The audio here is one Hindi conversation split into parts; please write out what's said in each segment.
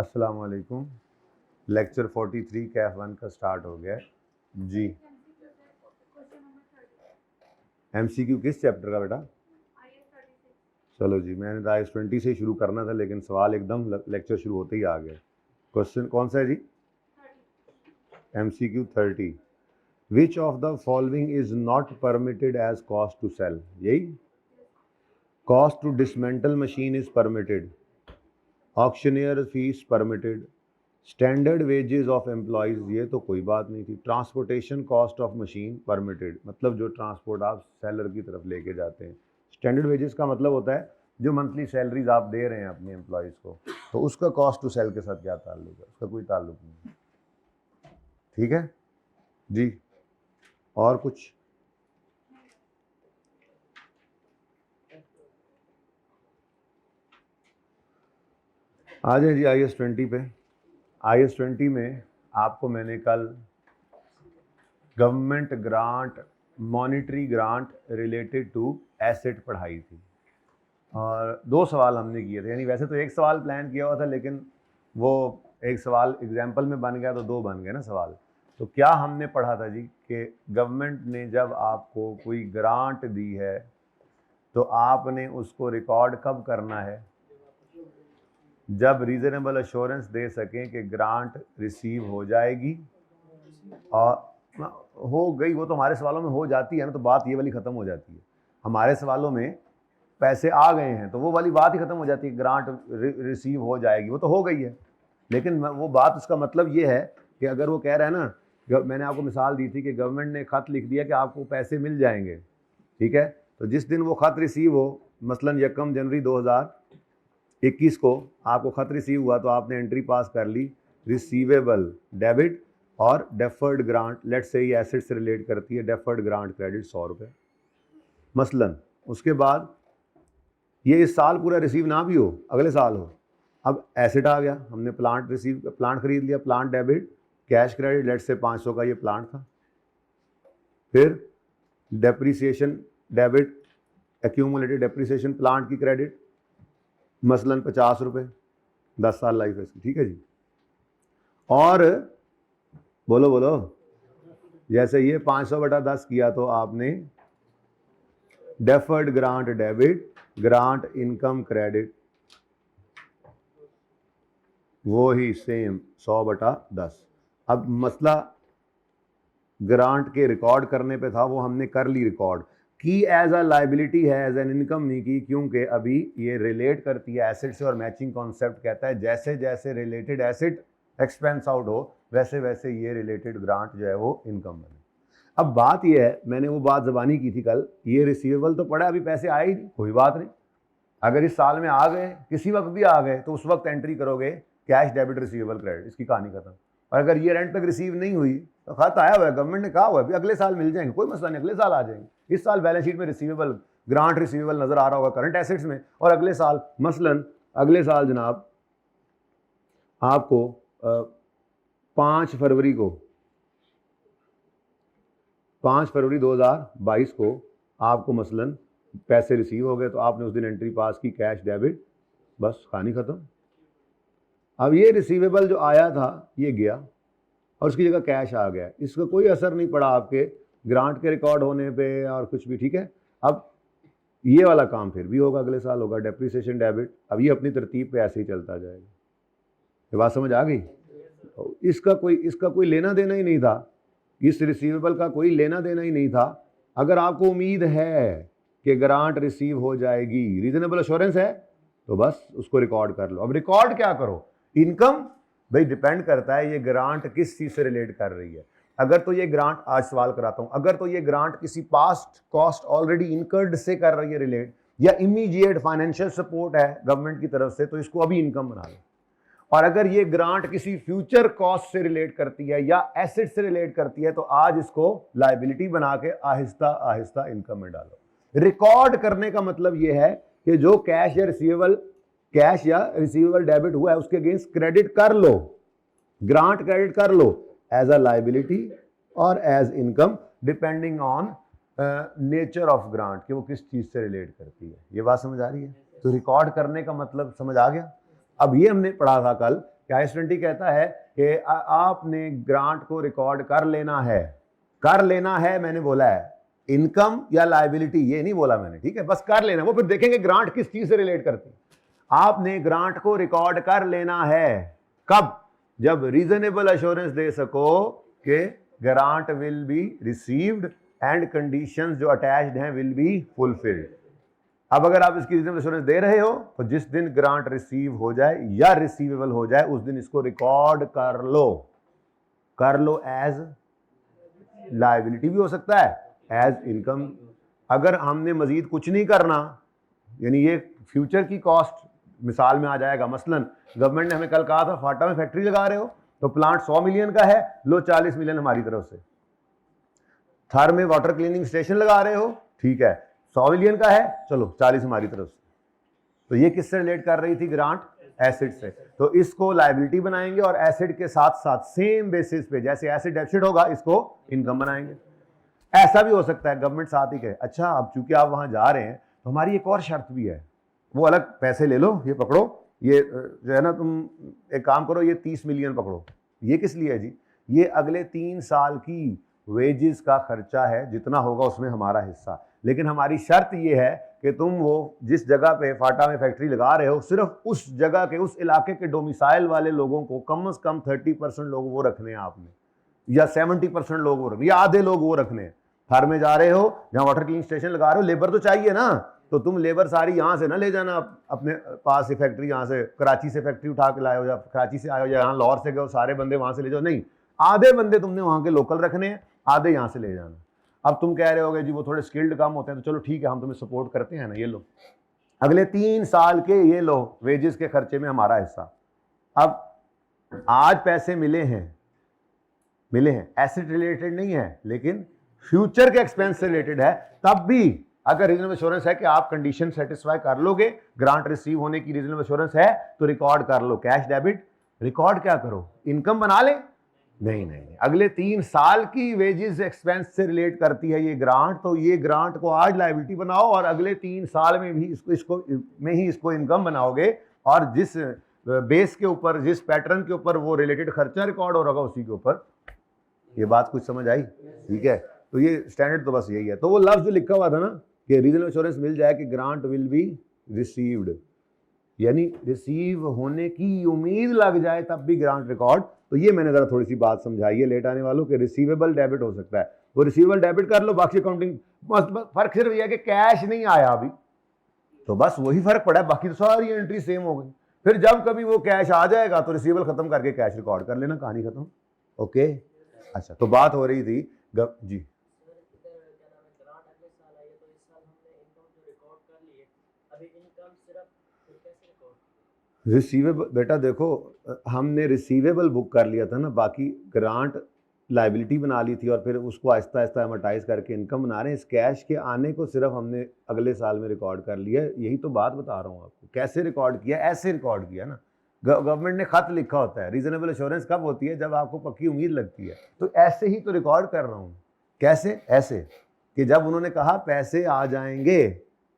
अस्सलाम वालेकुम। लेक्चर 43 कैफ 1 का स्टार्ट हो गया है जी। एमसीक्यू किस चैप्टर का बेटा? चलो जी, मैंने तो IS 20 से शुरू करना था, लेकिन सवाल एकदम लेक्चर शुरू होते ही आ गया। क्वेश्चन कौन सा है जी? MCQ 30। Which of the following is not permitted as cost to sell? यही cost to dismantle machine is permitted, auctioneer fee permitted, standard wages of employees ये तो कोई बात नहीं थी, transportation cost of machine permitted, मतलब जो ट्रांसपोर्ट आप सेलर की तरफ लेके जाते हैं। स्टैंडर्ड वेजेस का मतलब होता है जो मंथली सैलरीज आप दे रहे हैं अपने एम्प्लॉयज़ को, तो उसका कॉस्ट टू सेल के साथ क्या ताल्लुक है? उसका कोई ताल्लुक नहीं। ठीक है जी। और कुछ? आ जाए जी IS 20 पे। IS 20 में आपको मैंने कल government grant, monetary grant related to asset पढ़ाई थी, और 2 सवाल हमने किए थे। यानी वैसे तो 1 सवाल प्लान किया हुआ था, लेकिन वो 1 सवाल एग्जाम्पल में बन गया तो 2 बन गए ना सवाल। तो क्या हमने पढ़ा था जी कि गवर्नमेंट ने जब आपको कोई ग्रांट दी है तो आपने उसको रिकॉर्ड कब करना है? जब रीजनेबल अश्योरेंस दे सकें कि ग्रांट रिसीव हो जाएगी, और हो गई वो तो हमारे सवालों में हो जाती है ना, तो बात ये वाली ख़त्म हो जाती है। हमारे सवालों में पैसे आ गए हैं तो वो वाली बात ही ख़त्म हो जाती है, ग्रांट रिसीव हो जाएगी, वो तो हो गई है। लेकिन वो बात, उसका मतलब ये है कि अगर वो कह रहा है ना, मैंने आपको मिसाल दी थी कि गवर्नमेंट ने खत लिख दिया कि आपको पैसे मिल जाएंगे, ठीक है, तो जिस दिन वो खत रिसीव हो, मसलन 1 जनवरी 2021 को आपको खत रिसीव हुआ, तो आपने एंट्री पास कर ली रिसीवेबल डेबिट और डेफर्ड ग्रांट, लेट से ये एसेट से रिलेट करती है, डेफर्ड ग्रांट क्रेडिट 100 रुपये मसलन। उसके बाद ये इस साल पूरा रिसीव ना भी हो, अगले साल हो, अब एसेट आ गया, हमने प्लांट खरीद लिया, plant debit, cash credit, let say 500 का ये प्लांट था। फिर depreciation debit, accumulated depreciation plant की क्रेडिट, मसलन 50 रुपये, 10 साल लाइफ है इसकी, ठीक है जी। और बोलो बोलो, जैसे ये 500/10 किया तो आपने deferred grant debit, grant income credit, वो ही सेम 100/10। अब मसला ग्रांट के रिकॉर्ड करने पे था, वो हमने कर ली रिकॉर्ड की, एज अ लाइबिलिटी है, एज एन इनकम नहीं की, क्योंकि अभी ये रिलेट करती है एसेट से, और मैचिंग कॉन्सेप्ट कहता है जैसे जैसे रिलेटेड एसेट एक्सपेंस आउट हो वैसे वैसे ये रिलेटेड ग्रांट जो है वो इनकम बने। अब बात ये है, मैंने वो बात ज़बानी की थी कल, ये रिसीवेबल तो पड़ा, अभी पैसे आए ही नहीं, कोई बात नहीं, अगर इस साल में आ गए, किसी वक्त भी आ गए, तो उस वक्त एंट्री करोगे कैश डेबिट रिसीवेबल क्रेडिट, इसकी कहानी खत्म। और अगर ये रेंट तक रिसीव नहीं हुई तो खत आया हुआ है, गवर्नमेंट ने कहा हुआ है भी अगले साल मिल जाएंगे, कोई मसला नहीं, अगले साल आ जाएंगे। इस साल बैलेंस शीट में रिसीवेबल, ग्रांट रिसीवेबल नजर आ रहा होगा करंट एसेट्स में, और अगले साल मसलन अगले साल जनाब आपको 5 फरवरी 2022 को आपको मसलन पैसे रिसीव हो गए, तो आपने उस दिन एंट्री पास की कैश डेबिट, बस कहानी खत्म। अब ये रिसीवेबल जो आया था ये गया और उसकी जगह कैश आ गया, इसका कोई असर नहीं पड़ा आपके ग्रांट के रिकॉर्ड होने पे और कुछ भी, ठीक है। अब ये वाला काम फिर भी होगा, अगले साल होगा डेप्रीसिएशन डेबिट, अब ये अपनी तरतीब पे ऐसे ही चलता जाएगा। ये बात समझ आ गई? इसका कोई लेना देना ही नहीं था, इस रिसीवेबल का कोई लेना देना ही नहीं था। अगर आपको उम्मीद है कि ग्रांट रिसीव हो जाएगी, रीजनेबल एश्योरेंस है, तो बस उसको रिकॉर्ड कर लो। अब रिकॉर्ड क्या करो? इनकम भाई डिपेंड करता है ये ग्रांट किस चीज से रिलेट कर रही है। अगर तो ये ग्रांट, आज सवाल कराता हूं, अगर तो ये ग्रांट किसी पास्ट कॉस्ट ऑलरेडी इनकर्ड से कर रही है रिलेट, या इमीडिएट फाइनेंशियल सपोर्ट है गवर्नमेंट की तरफ से, तो इसको अभी इनकम बना लो। और अगर ये ग्रांट किसी फ्यूचर कॉस्ट से रिलेट करती है या एसेट से रिलेट करती है, तो आज इसको लायबिलिटी बना के आहिस्ता आहिस्ता इनकम में डालो। रिकॉर्ड करने का मतलब ये है कि जो कैश या रिसीवेबल डेबिट हुआ है उसके अगेंस्ट क्रेडिट कर लो, ग्रांट क्रेडिट कर लो एज अ लायबिलिटी और as income, depending on nature of grant, कि वो किस चीज से रिलेट करती है। ये बात समझ आ रही है? तो रिकॉर्ड करने का मतलब समझ आ गया। अब ये हमने पढ़ा था कल कि IS-20 कहता है कि आपने ग्रांट को रिकॉर्ड कर लेना है। कर लेना है मैंने बोला है, इनकम या लायबिलिटी ये नहीं बोला मैंने, ठीक है, बस कर लेना। वो फिर देखेंगे ग्रांट किस चीज से रिलेट करती है। आपने ग्रांट को रिकॉर्ड कर लेना है कब? जब रीजनेबल एश्योरेंस दे सको कि grant will be received and conditions जो अटैच्ड हैं विल बी फुलफिल्ड। अब अगर आप इसकी रीजनेबल एश्योरेंस दे रहे हो तो जिस दिन ग्रांट रिसीव हो जाए या रिसीवेबल हो जाए उस दिन इसको रिकॉर्ड कर लो एज लायबिलिटी भी हो सकता है, एज इनकम। अगर हमने मजीद कुछ नहीं करना, यानी ये फ्यूचर की कॉस्ट मिसाल में आ जाएगा। मसलन गवर्नमेंट ने हमें कल कहा था फाटा में फैक्ट्री लगा रहे हो तो प्लांट 100 मिलियन का है, लो 40 मिलियन हमारी तरफ से। थर में वाटर क्लीनिंग स्टेशन लगा रहे हो, ठीक है, 100 मिलियन का है, चलो 40 हमारी तरफ से। तो ये किससे रिलेट कर रही थी? ग्रांट एसिड से। तो इसको लायबिलिटी बनाएंगे और एसिड के साथ साथ सेम बेसिस पे, जैसे एसिड डेफिसिट होगा इसको इनकम बनाएंगे। ऐसा भी हो सकता है गवर्नमेंट साथ ही कहे अच्छा अब चूंकि आप वहां जा रहे हैं तो हमारी एक और शर्त भी है, वो अलग पैसे ले लो, ये पकड़ो, ये जो है ना तुम एक काम करो, ये 30 मिलियन पकड़ो। ये किस लिए है जी? ये अगले 3 साल की वेजेस का खर्चा है, जितना होगा उसमें हमारा हिस्सा। लेकिन हमारी शर्त ये है कि तुम वो जिस जगह पे फाटा में फैक्ट्री लगा रहे हो सिर्फ उस जगह के, उस इलाके के डोमिसाइल वाले लोगों को कम से कम 30% लोग वो रखने हैं आपने, या 70% लोग वो रखने, या आधे लोग वो रखने हैं। थर में जा रहे हो, जहाँ वाटर क्लीनिंग स्टेशन लगा रहे हो, लेबर तो चाहिए ना, तो तुम लेबर सारी यहाँ से ना ले जाना अपने पास से फैक्ट्री, यहाँ से कराची से फैक्ट्री उठा के लाए हो, या कराची से आए हो, या यहाँ लाहौर से गए हो, सारे बंदे वहाँ से ले जाओ, नहीं, आधे बंदे तुमने वहाँ के लोकल रखने हैं, आधे यहाँ से ले जाना। अब तुम कह रहे होगे जी वो थोड़े स्किल्ड काम होते हैं, तो चलो ठीक है हम तुम्हें सपोर्ट करते हैं ना, ये लो अगले 3 साल के, ये लो वेजेस के खर्चे में हमारा हिस्सा। अब आज पैसे मिले हैं, एसेट रिलेटेड नहीं है लेकिन फ्यूचर के एक्सपेंस से रिलेटेड है, तब भी अगर रीजनेबल एश्योरेंस है कि आप कंडीशन सेटिस्फाई कर लोगे, ग्रांट रिसीव होने की रीजनेबल एश्योरेंस है, तो रिकॉर्ड कर लो कैश डेबिट। रिकॉर्ड क्या करो? इनकम बना ले? नहीं, अगले 3 साल की वेजेस एक्सपेंस से रिलेट करती है ये ग्रांट, तो ये ग्रांट को आज लायबिलिटी बनाओ और अगले 3 साल में भी इसको इनकम बनाओगे, और जिस बेस के ऊपर, जिस पैटर्न के ऊपर वो रिलेटेड खर्चा रिकॉर्ड हो रहा उसी के ऊपर। ये बात कुछ समझ आई? ठीक है, तो ये स्टैंडर्ड तो बस यही है। तो वो लफ्ज जो लिखा हुआ था ना कि रीजनेबल एश्योरेंस मिल जाए कि ग्रांट विल बी रिसीव्ड, यानी रिसीव होने की उम्मीद लग जाए तब भी ग्रांट रिकॉर्ड। तो ये मैंने जरा थोड़ी सी बात समझाई है लेट आने वालों के, रिसीवेबल डेबिट हो सकता है, वो रिसीवेबल डेबिट कर लो, बाकी अकाउंटिंग फर्क सिर्फ यह है कि कैश नहीं आया अभी, तो बस वही फर्क पड़ा है, बाकी तो सारी एंट्री सेम हो गई। फिर जब कभी वो कैश आ जाएगा तो रिसीवेबल खत्म करके कैश रिकॉर्ड कर लेना, कहानी खत्म। ओके, अच्छा, तो बात हो रही थी जी रिसीवेबल। बेटा देखो, हमने रिसीवेबल बुक कर लिया था ना, बाकी ग्रांट लायबिलिटी बना ली थी और फिर उसको आहिस्ता आहिस्ता एमोटाइज करके इनकम बना रहे हैं। इस कैश के आने को सिर्फ हमने अगले साल में रिकॉर्ड कर लिया, यही तो बात बता रहा हूँ आपको। कैसे रिकॉर्ड किया? ऐसे रिकॉर्ड किया ना, गवर्नमेंट ने खत लिखा होता है। रीजनेबल एश्योरेंस कब होती है? जब आपको पक्की उम्मीद लगती है। तो ऐसे ही तो रिकॉर्ड कर रहा हूँ। कैसे? ऐसे कि जब उन्होंने कहा पैसे आ जाएंगे,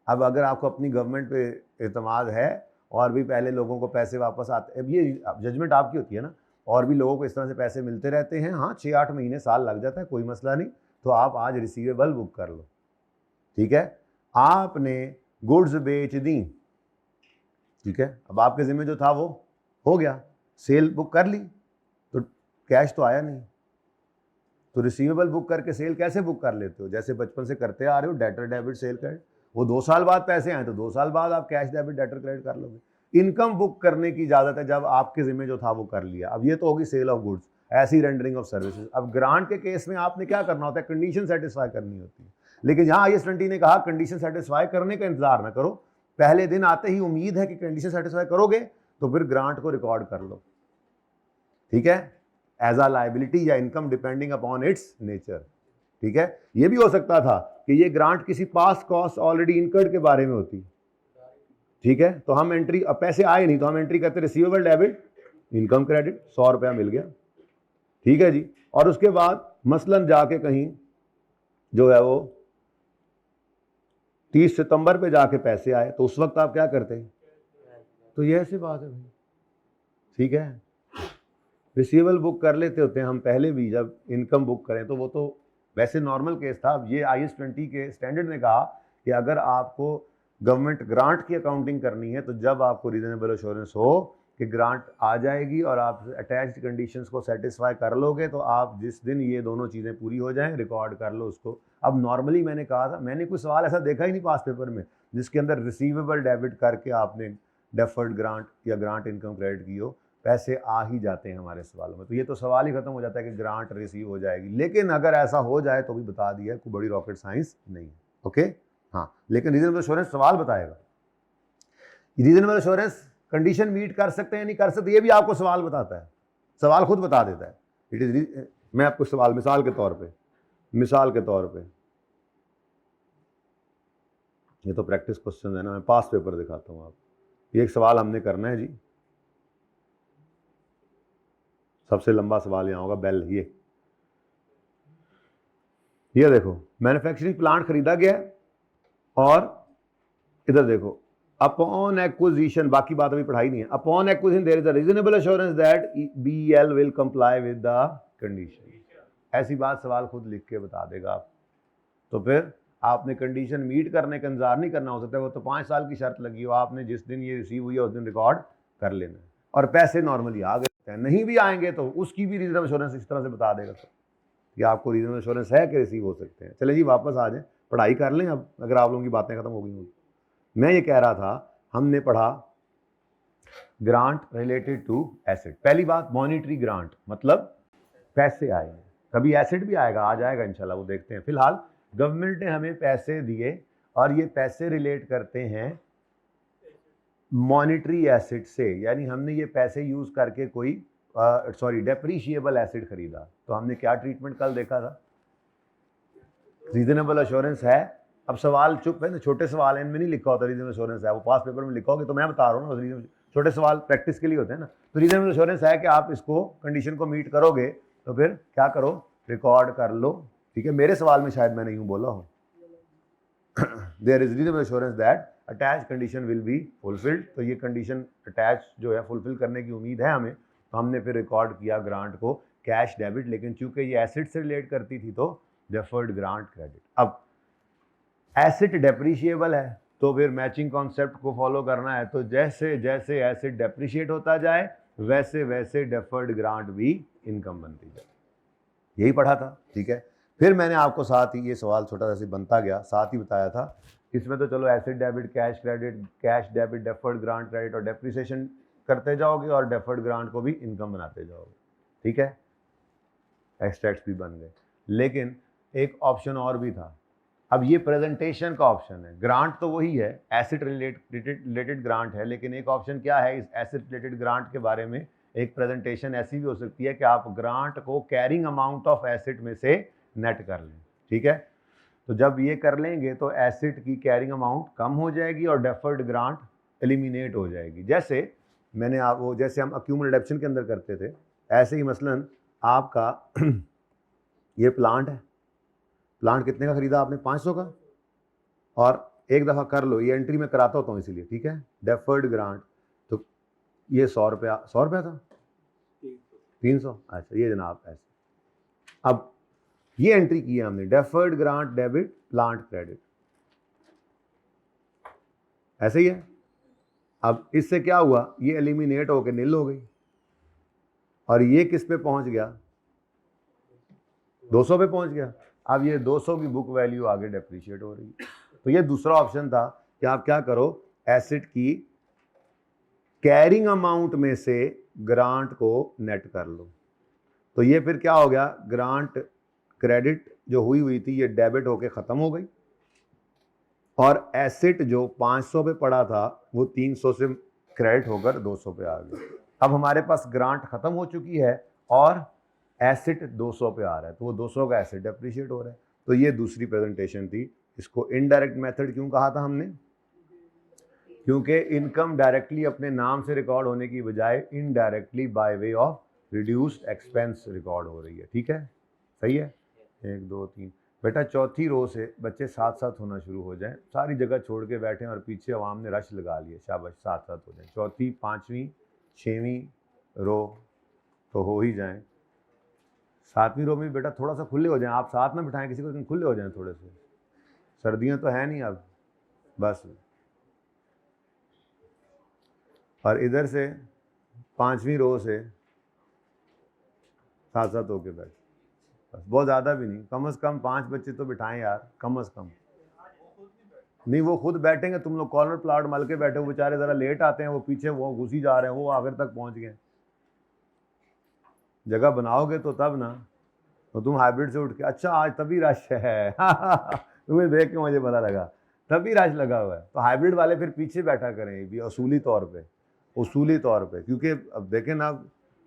अब अगर आपको अपनी गवर्नमेंट पे एतमाद है और भी पहले लोगों को पैसे वापस आते, अब ये जजमेंट आपकी होती है ना, और भी लोगों को इस तरह से पैसे मिलते रहते हैं, हाँ 6-8 महीने साल लग जाता है, कोई मसला नहीं, तो आप आज रिसीवेबल बुक कर लो। ठीक है, आपने गुड्स बेच दी, ठीक है, अब आपके जिम्मे जो था वो हो गया, सेल बुक कर ली, तो कैश तो आया नहीं, तो रिसीवेबल बुक करके सेल कैसे बुक कर लेते हो? जैसे बचपन से करते आ रहे हो, डेटर डेबिट सेल क्रेडिट, वो 2 साल बाद पैसे आए तो 2 साल बाद आप कैश डेबिट डेटर क्रेडिट कर लोगे। इनकम बुक करने की इजाजत है जब आपके जिम्मे जो था वो कर लिया। अब ये तो होगी सेल ऑफ गुड्स, ऐसी रेंडरिंग ऑफ सर्विसेज। अब ग्रांट के केस में आपने क्या करना होता है? कंडीशन सेटिस्फाई करनी होती है, लेकिन यहाँ IS-20 ने कहा कंडीशन सेटिस्फाई करने का इंतजार ना करो, पहले दिन आते ही उम्मीद है कि कंडीशन सेटिस्फाई करोगे तो फिर ग्रांट को रिकॉर्ड कर लो, ठीक है, एज अ लायबिलिटी या income depending upon its nature. ठीक है, ये भी हो सकता था कि ये ग्रांट किसी पास कॉस्ट ऑलरेडी इनकर्ड के बारे में होती, ठीक है, तो हम एंट्री, अब पैसे आए नहीं तो हम एंट्री करते रिसीवेबल डेबिट इनकम क्रेडिट, 100 रुपया मिल गया, ठीक है जी। और उसके बाद मसलन जाके कहीं जो है वो 30 सितंबर पे जाके पैसे आए, तो उस वक्त आप क्या करते हैं? तो ये ऐसी बात है भाई, ठीक है, रिसीवेबल बुक कर लेते होते हैं हम पहले भी, जब इनकम बुक करें तो वो तो वैसे नॉर्मल केस था। अब ये IAS 20 के स्टैंडर्ड ने कहा कि अगर आपको गवर्नमेंट ग्रांट की अकाउंटिंग करनी है तो जब आपको रीजनेबल एश्योरेंस हो कि ग्रांट आ जाएगी और आप अटैच्ड कंडीशंस को सेटिस्फाई कर लोगे, तो आप जिस दिन ये दोनों चीज़ें पूरी हो जाएं रिकॉर्ड कर लो उसको। अब नॉर्मली मैंने कहा था, मैंने कोई सवाल ऐसा देखा ही नहीं पास पेपर में जिसके अंदर रिसीवेबल डेबिट करके आपने डेफर्ड ग्रांट या ग्रांट इनकम क्रेडिट की हो, पैसे आ ही जाते हैं हमारे सवालों में। तो ये तो सवाल ही खत्म हो जाता है कि ग्रांट रिसीव हो जाएगी। लेकिन अगर ऐसा हो जाए तो भी बता दिया, कोई बड़ी रॉकेट साइंस नहीं है। ओके, हाँ, लेकिन रीजनेबल एश्योरेंस सवाल बताएगा। रीजनेबल एश्योरेंस कंडीशन मीट कर सकते हैं नहीं कर सकते, ये भी आपको सवाल बताता है, सवाल खुद बता देता है। इट इज, मैं आपको सवाल मिसाल के तौर पे ये तो प्रैक्टिस क्वेश्चन है ना, मैं पास पेपर दिखाता हूँ आपको। ये एक सवाल हमने करना है जी, सबसे लंबा सवाल यहाँ होगा बेल। ये देखो, मैन्युफैक्चरिंग प्लांट खरीदा गया और इधर देखो, अपॉन एक्विजिशन, बाकी बात अभी पढ़ाई नहीं है। Upon acquisition there is a reasonable assurance that BEL will comply with the condition. ऐसी बात सवाल खुद लिख के बता देगा आप। तो फिर आपने कंडीशन मीट करने का इंतजार नहीं करना, हो सकता है वो तो 5 साल की शर्त लगी हो, आपने जिस दिन ये रिसीव हुई है उस दिन रिकॉर्ड कर लेना है। और पैसे नॉर्मली आ गए, नहीं भी आएंगे तो उसकी भी रीजनेबल एश्योरेंस इस तरह से बता देगा कि आपको रीजनेबल एश्योरेंस है कि रिसीव हो सकते हैं। चले जी वापस आ जाए, पढ़ाई कर लें अब, अगर आप लोगों की बातें खत्म हो गई होंगी। मैं ये कह रहा था, हमने पढ़ा ग्रांट रिलेटेड टू एसेट। पहली बात, मॉनिटरी ग्रांट मतलब पैसे आए हैं, कभी एसेट भी आएगा, आ जाएगा इंशाल्लाह, वो देखते हैं। फिलहाल गवर्नमेंट ने हमें पैसे दिए और ये पैसे रिलेट करते हैं मॉनिटरी एसेट से, यानी हमने ये पैसे यूज करके कोई डेप्रीशिएबल एसेट खरीदा। तो हमने क्या ट्रीटमेंट कल देखा था, रीजनेबल एश्योरेंस है। अब सवाल चुप है ना, छोटे सवाल है, इनमें नहीं लिखा होता रीजनेबल एश्योरेंस है, वो पास पेपर में लिखोगे तो मैं बता रहा हूँ ना, छोटे सवाल प्रैक्टिस के लिए होते हैं ना। तो रीजनेबल एश्योरेंस है कि आप इसको कंडीशन को मीट करोगे तो फिर क्या करो, रिकॉर्ड कर लो। ठीक है, मेरे सवाल में शायद मैंने यूं बोला हो there is reasonable assurance that attach condition will be fulfilled. तो ये कंडीशन अटैच जो है फुलफिल करने की उम्मीद है हमें, तो हमने फिर रिकॉर्ड किया ग्रांट को कैश डेबिट। लेकिन चूंकि ये एसिड से रिलेट करती थी तो डेफर्ड ग्रांट क्रेडिट। अब एसिड डेप्रीशिएबल है तो फिर मैचिंग कॉन्सेप्ट को फॉलो करना है, तो जैसे जैसे एसिड डेप्रीशिएट होता जाए वैसे वैसे डेफर्ड ग्रांट भी इनकम बनती जाए। यही पढ़ा था, ठीक है। फिर मैंने आपको साथ ही ये सवाल छोटा सा बनता गया, साथ ही बताया था इसमें तो चलो acid debit, cash credit, cash debit, deferred grant credit और डेप्रिसिएशन करते जाओगे और डेफर्ड ग्रांट को भी इनकम बनाते जाओगे, ठीक है। एक्सट्रैक्ट्स भी बन गए, लेकिन एक ऑप्शन और भी था। अब ये प्रेजेंटेशन का ऑप्शन है, ग्रांट तो वही है, एसिड रिलेटेड ग्रांट है, लेकिन एक ऑप्शन क्या है इस एसिड रिलेटेड ग्रांट के बारे में, एक प्रेजेंटेशन ऐसी भी हो सकती है कि आप ग्रांट को कैरिंग अमाउंट ऑफ एसिड में से नेट कर लें, ठीक है। तो जब ये कर लेंगे तो एसिड की कैरिंग अमाउंट कम हो जाएगी और डेफर्ड ग्रांट एलिमिनेट हो जाएगी। जैसे मैंने आप वो जैसे हम अक्यूमुलेट एडिशन के अंदर करते थे, ऐसे ही मसलन आपका ये प्लांट है, प्लांट कितने का खरीदा आपने, 500 का, और एक दफ़ा कर लो, ये एंट्री में कराता होता हूँ इसीलिए, ठीक है। डेफर्ड ग्रांट, तो ये 100 रुपया था, 300, अच्छा ये जनाब ऐसे। अब ये एंट्री की है हमने, deferred grant debit plant credit, ऐसे ही है। अब इससे क्या हुआ, ये एलिमिनेट होकर नील हो गई और ये किस पे पहुंच गया, 200 पे पहुंच गया। अब ये 200 की बुक वैल्यू आगे डेप्रिशिएट हो रही है। तो ये दूसरा ऑप्शन था कि आप क्या करो, एसिड की कैरिंग अमाउंट में से ग्रांट को नेट कर लो। तो ये फिर क्या हो गया, ग्रांट क्रेडिट जो हुई थी ये डेबिट होके ख़त्म हो गई और एसिड जो 500 पे पड़ा था वो 300 से क्रेडिट होकर 200 पे आ गया। अब हमारे पास ग्रांट ख़त्म हो चुकी है और एसिड 200 पे आ रहा है, तो वो 200 का एसिड डेप्रिशिएट हो रहा है। तो ये दूसरी प्रेजेंटेशन थी। इसको इनडायरेक्ट मेथड क्यों कहा था हमने, क्योंकि इनकम डायरेक्टली अपने नाम से रिकॉर्ड होने की बजाय indirectly by way of reduced expense record हो रही है, ठीक है, सही है। 1 2 3 बेटा, चौथी रो से बच्चे साथ साथ होना शुरू हो जाएं, सारी जगह छोड़ के बैठे और पीछे अवाम ने रश लगा लिए, शाबाश, साथ साथ हो जाए। चौथी, 5वीं, 6वीं रो, तो हो ही जाएं। 7वीं रो में बेटा थोड़ा सा खुले हो जाएं, आप साथ ना बिठाएं किसी को, लेकिन खुले हो जाएं थोड़े से, सर्दियां तो है नहीं अब बस। और इधर से 5वीं रो से साथ साथ होके बैठ, बस बहुत ज़्यादा भी नहीं, कम से कम 5 बच्चे तो बिठाएं यार, कम से कम। नहीं वो खुद बैठेंगे, तुम लोग कॉर्नर प्लाट मल के बैठे हो, बेचारे ज़रा लेट आते हैं, वो पीछे वो घुसी जा रहे हैं, वो आखिर तक पहुंच गए। जगह बनाओगे तो तब ना, तो तुम हाइब्रिड से उठ के अच्छा आज तभी रश है तुम्हें देख के मुझे पता लगा तभी रश लगा हुआ है, तो हाइब्रिड वाले फिर पीछे बैठा करें भी उसूली तौर पे, उसूली तौर पे, क्योंकि अब देखें ना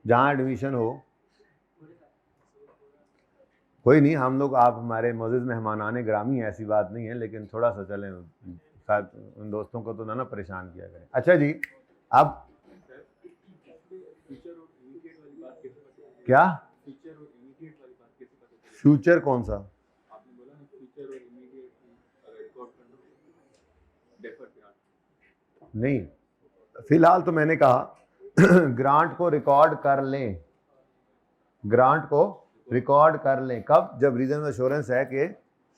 जहाँ एडमिशन हो, कोई नहीं, हम लोग आप हमारे मोअज़्ज़िज़ मेहमान आने ग्रामी हैं, ऐसी बात नहीं है, लेकिन थोड़ा सा चलें, शायद उन दोस्तों को तो ना परेशान किया करें। अच्छा जी, अब क्या फ्यूचर कौन सा? नहीं, फिलहाल तो मैंने कहा ग्रांट को रिकॉर्ड कर लें, ग्रांट को रिकॉर्ड कर लें कब? जब रीजनल एश्योरेंस है कि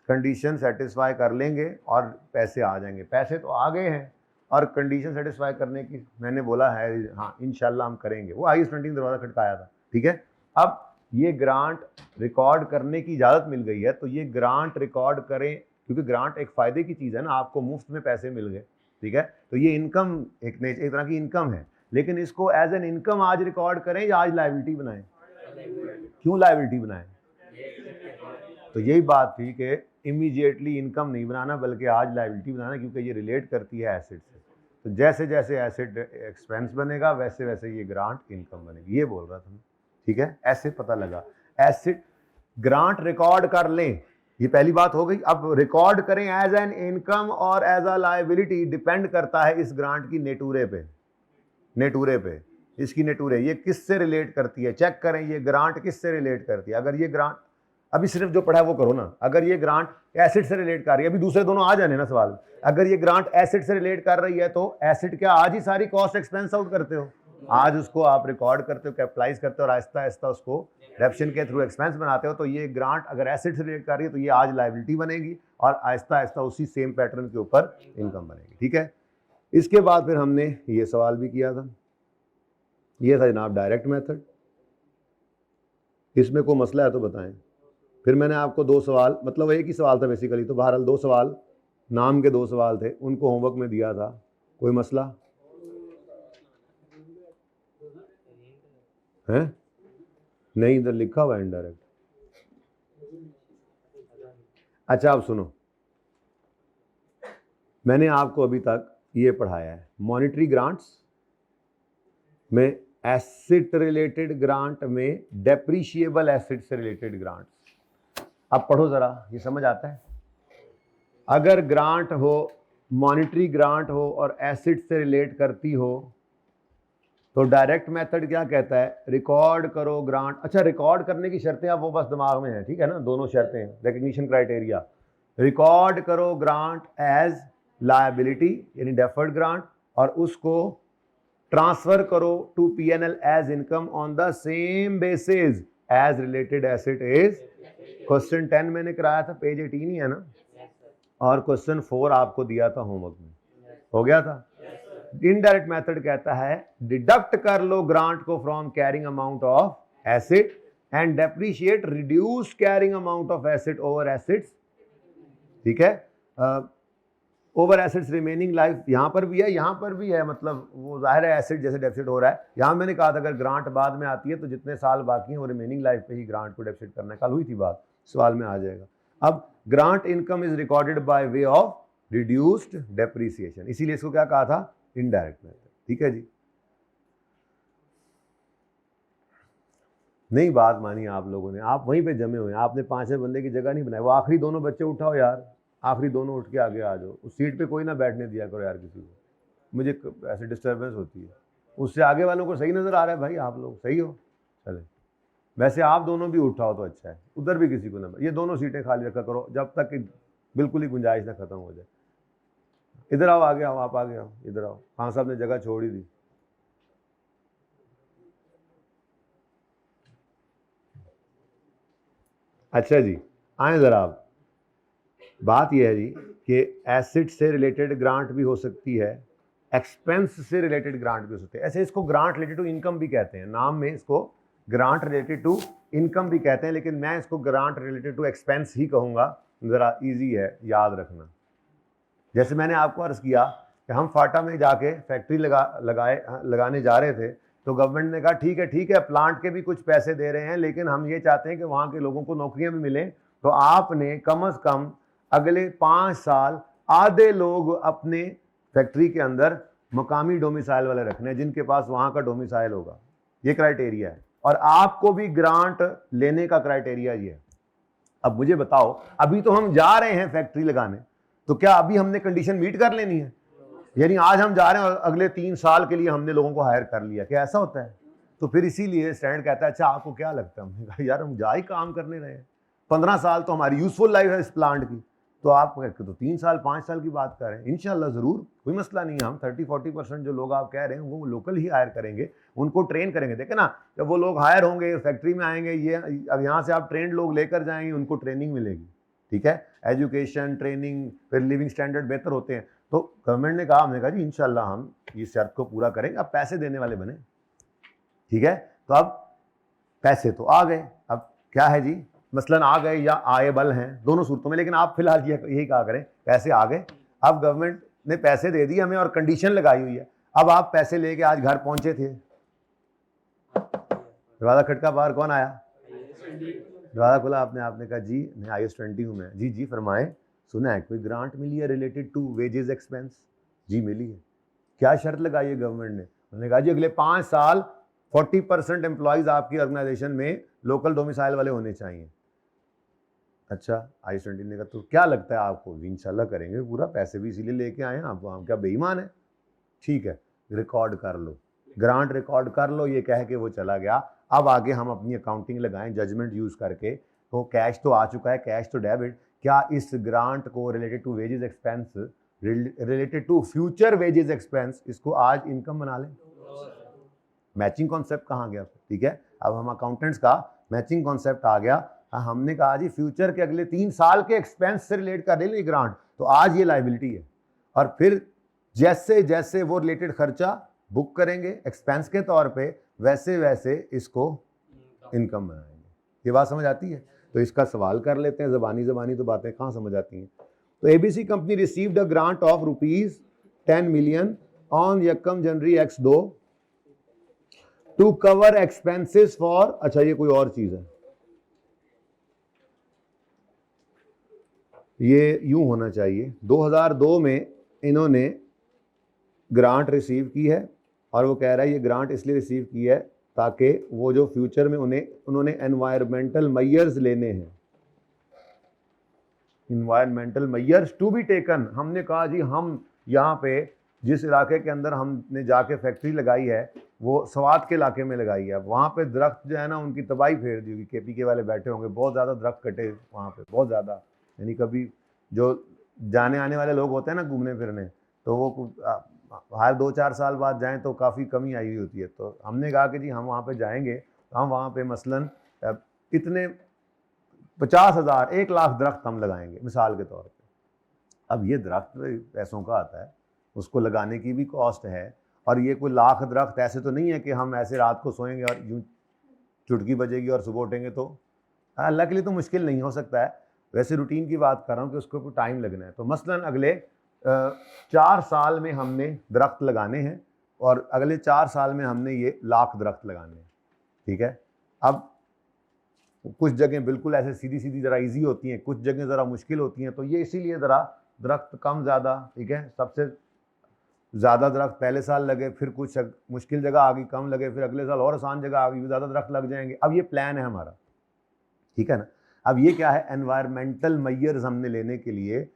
कंडीशन सेटिस्फाई कर लेंगे और पैसे आ जाएंगे। पैसे तो आ गए हैं और कंडीशन सेटिस्फाई करने की मैंने बोला है, हाँ इंशाल्लाह हम करेंगे। वो IS-20 दरवाज़ा खटकाया था, ठीक है। अब ये ग्रांट रिकॉर्ड करने की इजाज़त मिल गई है, तो ये ग्रांट रिकॉर्ड करें, क्योंकि ग्रांट एक फ़ायदे की चीज़ है ना, आपको मुफ्त में पैसे मिल गए, ठीक है। तो ये इनकम एक तरह की इनकम है, लेकिन इसको एज एन इनकम आज रिकॉर्ड करें या आज लायबिलिटी बनाएं? क्यों लायबिलिटी बनाएं? तो यही बात थी कि इमीडिएटली इनकम नहीं बनाना, बल्कि आज लायबिलिटी बनाना, क्योंकि ये रिलेट करती है एसेट से। तो जैसे जैसे एसेट एक्सपेंस बनेगा वैसे वैसे ये ग्रांट इनकम बनेगी, ये बोल रहा था मैं, ठीक है। ऐसे पता लगा, एसेट ग्रांट रिकॉर्ड कर लें, ये पहली बात हो गई। अब रिकॉर्ड करें एज एन इनकम और एज अ लायबिलिटी, डिपेंड करता है इस ग्रांट की नेटूरे पे, नेटूरे पे, इसकी नेटूरे ये किससे रिलेट करती है, चेक करें ये ग्रांट किससे रिलेट करती है। अगर ये ग्रांट, अभी सिर्फ जो पढ़ा है वो करो ना, अगर ये ग्रांट एसिड से रिलेट कर रही है, अभी दूसरे दोनों आ जाने ना सवाल, अगर ये ग्रांट एसिड से रिलेट कर रही है तो एसिड क्या आज ही सारी कॉस्ट एक्सपेंस आउट करते हो, आज उसको आप रिकॉर्ड करते हो, कैपिटलाइज करते हो और आहिस्ता आहिस्ता उसको डेप्शन के थ्रू एक्सपेंस बनाते हो। तो ये ग्रांट अगर एसिड से रिलेट कर रही है तो ये आज लायबिलिटी बनेगी और आहिस्ता आहिस्ता उसी सेम पैटर्न के ऊपर इनकम बनेगी, ठीक है। इसके बाद फिर हमने ये सवाल भी किया था, ये था जनाब डायरेक्ट मेथड। इसमें कोई मसला है तो बताएं। फिर मैंने आपको 2 सवाल, मतलब एक ही सवाल था बेसिकली, तो बहरहाल 2 सवाल, नाम के 2 सवाल थे, उनको होमवर्क में दिया था। कोई मसला है? नहीं, इधर लिखा हुआ है इनडायरेक्ट। अच्छा अब सुनो, मैंने आपको अभी तक ये पढ़ाया है मॉनिटरी ग्रांट्स में, एसेट रिलेटेड ग्रांट में, डेप्रीशिएबल एसेट से रिलेटेड ग्रांट्स। अब पढ़ो जरा, ये समझ आता है? अगर ग्रांट हो, मॉनिटरी ग्रांट हो और एसेट से रिलेट करती हो, तो डायरेक्ट मेथड क्या कहता है? रिकॉर्ड करो ग्रांट। अच्छा, रिकॉर्ड करने की शर्तें अब वो बस दिमाग में है, ठीक है ना, दोनों शर्तें, रिकग्निशन क्राइटेरिया। रिकॉर्ड करो ग्रांट एज लायबिलिटी यानी डेफर्ड ग्रांट, और उसको ट्रांसफर करो to PNL as income on the same basis as related asset is. Question 10 मैंने कराया था, पेज 18 ही है ना, और क्वेश्चन 4 आपको दिया था होमवर्क में, हो गया था। इनडायरेक्ट मेथड कहता है डिडक्ट कर लो ग्रांट को from carrying amount of asset and depreciate reduce carrying amount of asset over assets, ठीक है। ओवर एसेट्स रिमेनिंग लाइफ, यहां पर भी है, यहां पर भी है, मतलब वो जाहिर है एसेट जैसे डेफिसिट हो रहा है। यहां मैंने कहा था अगर ग्रांट बाद में आती है तो जितने साल बाकी हैं वो रिमेनिंग लाइफ पे ही ग्रांट को डेफिसिट करना है, कल हुई थी बात, सवाल में आ जाएगा। अब grant income is recorded by way of reduced depreciation, इसीलिए इसको क्या कहा था? इनडायरेक्ट मेथड, ठीक है जी। नहीं बात मानी आप लोगों ने, आप वहीं पे जमे हुए हैं, आपने 5-6 बंदे की जगह नहीं बनाई। वो आखिरी दोनों बच्चे उठाओ यार, आखिरी दोनों उठ के आगे आ जाओ, उस सीट पे कोई ना बैठने दिया करो यार किसी को, मुझे ऐसे डिस्टर्बेंस होती है। उससे आगे वालों को सही नज़र आ रहा है भाई, आप लोग सही हो, चले। वैसे आप दोनों भी उठाओ तो अच्छा है, उधर भी किसी को ना, ये दोनों सीटें खाली रखा करो जब तक कि बिल्कुल ही गुंजाइश ना खत्म हो जाए। इधर आओ, आगे आओ, आप आगे आओ, इधर आओ। खान साहब ने जगह छोड़ ही दी। अच्छा जी, आए ज़रा आप। बात यह है जी कि एसेट से रिलेटेड ग्रांट भी हो सकती है, एक्सपेंस से रिलेटेड ग्रांट भी हो सकती है। ऐसे इसको ग्रांट रिलेटेड टू इनकम भी कहते हैं, नाम में इसको ग्रांट रिलेटेड टू इनकम भी कहते हैं, लेकिन मैं इसको ग्रांट रिलेटेड टू एक्सपेंस ही कहूँगा, ज़रा इजी है याद रखना। जैसे मैंने आपको अर्ज़ किया कि हम फाटा में जाके फैक्ट्री लगाने जा रहे थे, तो गवर्नमेंट ने कहा ठीक है प्लांट के भी कुछ पैसे दे रहे हैं, लेकिन हम ये चाहते हैं कि वहाँ के लोगों को नौकरियाँ भी मिलें। तो आपने कम से कम अगले 5 साल आधे लोग अपने फैक्ट्री के अंदर मकामी डोमिसाइल वाले रखने हैं, जिनके पास वहाँ का डोमिसाइल होगा। ये क्राइटेरिया है, और आपको भी ग्रांट लेने का क्राइटेरिया ये है। अब मुझे बताओ, अभी तो हम जा रहे हैं फैक्ट्री लगाने, तो क्या अभी हमने कंडीशन मीट कर लेनी है? यानी आज हम जा रहे हैं और अगले 3 साल के लिए हमने लोगों को हायर कर लिया, क्या ऐसा होता है? तो फिर इसीलिए स्टैंडर्ड कहता है अच्छा आपको क्या लगता है? हमने कहा यार हम जा ही काम करने रहे हैं, 15 साल तो हमारी यूजफुल लाइफ है इस प्लांट की, तो आप तो 3 साल 5 साल की बात कर रहे हैं। इंशाल्लाह ज़रूर, कोई मसला नहीं है, हम 30-40% जो लोग आप कह रहे हैं वो लोकल ही हायर करेंगे, उनको ट्रेन करेंगे। देखें ना, जब वो लोग हायर होंगे फैक्ट्री में आएंगे, ये अब यहाँ से आप ट्रेंड लोग लेकर जाएंगे, उनको ट्रेनिंग मिलेगी, ठीक है, एजुकेशन ट्रेनिंग, फिर लिविंग स्टैंडर्ड बेहतर होते हैं। तो गवर्नमेंट ने कहा, हमने कहा जी इंशाल्लाह हम इस शर्त को पूरा करेंगे, अब पैसे देने वाले बने, ठीक है। तो अब पैसे तो आ गए, अब क्या है जी, मसलन आ गए या आएबल हैं, दोनों सूरतों में, लेकिन आप फिलहाल यही कहा करें पैसे आ गए। अब गवर्नमेंट ने पैसे दे दिए हमें और कंडीशन लगाई हुई है। अब आप पैसे लेके आज घर पहुंचे थे, दरवाजा खटका, बाहर कौन आया? दरवाजा खुला, आपने कहा जी मैं IS-20 हूँ मैं। जी फरमाएं, सुना है कोई ग्रांट मिली है रिलेटेड टू वेजेस एक्सपेंस? जी मिली है। क्या शर्त लगाई है गवर्नमेंट ने? उन्होंने कहा जी अगले 5 साल 40% एम्प्लॉयज़ आपकी ऑर्गेनाइजेशन में लोकल डोमिसाइल वाले होने चाहिए। अच्छा, IS-20 ने कहा तो क्या लगता है आपको? इंशाल्लाह करेंगे पूरा, पैसे भी इसीलिए लेके आए हैं आप, हम क्या बेईमान है? ठीक है, रिकॉर्ड कर लो, ग्रांट रिकॉर्ड कर लो, ये कह के वो चला गया। अब आगे हम अपनी अकाउंटिंग लगाएं जजमेंट यूज़ करके, तो कैश तो आ चुका है, कैश तो डेबिट, क्या इस ग्रांट को related to wages expense, related to future wages expense, इसको आज इनकम बना लें? मैचिंग कॉन्सेप्ट कहाँ गया? ठीक है, अब हम अकाउंटेंट्स का मैचिंग कॉन्सेप्ट आ गया। हमने कहा जी फ्यूचर के अगले 3 साल के एक्सपेंस से रिलेट कर ले ग्रांट, तो आज ये लायबिलिटी है, और फिर जैसे जैसे वो रिलेटेड खर्चा बुक करेंगे एक्सपेंस के तौर पे, वैसे वैसे इसको इनकम बनाएंगे। ये बात समझ आती है? तो इसका सवाल कर लेते हैं, ज़बानी तो बातें कहाँ समझ आती हैं। तो ABC company received a grant of ₹10 million on यकम January X2 to cover expenses for, अच्छा ये कोई और चीज़ है, ये यूं होना चाहिए, 2002 में इन्होंने ग्रांट रिसीव की है, और वो कह रहा है ये ग्रांट इसलिए रिसीव की है ताकि वो जो फ्यूचर में उन्होंने एनवायरमेंटल मेजर्स लेने हैं, environmental measures to be taken. हमने कहा जी हम यहाँ पे जिस इलाके के अंदर हमने जाके फैक्ट्री लगाई है वो स्वात के इलाके में लगाई है, वहाँ पे दरख्त जो है ना उनकी तबाही फेर दी होगी, KPK वाले बैठे होंगे, बहुत ज़्यादा दरख्त कटे वहाँ पे, बहुत ज़्यादा, यानी कभी जो जाने आने वाले लोग होते हैं ना घूमने फिरने, तो वो हर 2-4 साल बाद जाएं तो काफ़ी कमी आई हुई होती है। तो हमने कहा कि जी हम वहाँ पे जाएंगे, तो हम वहाँ पे मसलन इतने 50,000 1 लाख दरख्त हम लगाएंगे मिसाल के तौर पे। अब ये दरख्त पैसों का आता है, उसको लगाने की भी कॉस्ट है, और ये कोई लाख दरख्त ऐसे तो नहीं है कि हम ऐसे रात को सोएंगे और यूँ चुटकी बजेगी और सुबह उठेंगे। तो अल्लाह के लिए तो मुश्किल नहीं हो सकता है, वैसे रूटीन की बात कर रहा हूँ कि उसको कोई टाइम लगना है। तो मसलन अगले 4 साल में हमने दरख्त लगाने हैं, और अगले 4 साल में हमने ये लाख दरख्त लगाने हैं, ठीक है। अब कुछ जगह बिल्कुल ऐसे सीधी सीधी ज़रा इजी होती हैं, कुछ जगह ज़रा मुश्किल होती हैं, तो ये इसीलिए ज़रा दरख्त कम ज़्यादा, ठीक है, सबसे ज़्यादा दरख्त पहले साल लगे, फिर कुछ मुश्किल जगह आ गई कम लगे, फिर अगले साल और आसान जगह आ गई ज़्यादा दरख्त लग जाएंगे। अब ये प्लान है हमारा, ठीक है ना। अब ये क्या है, एनवायरमेंटल मेजर्स हमने लेने के लिए,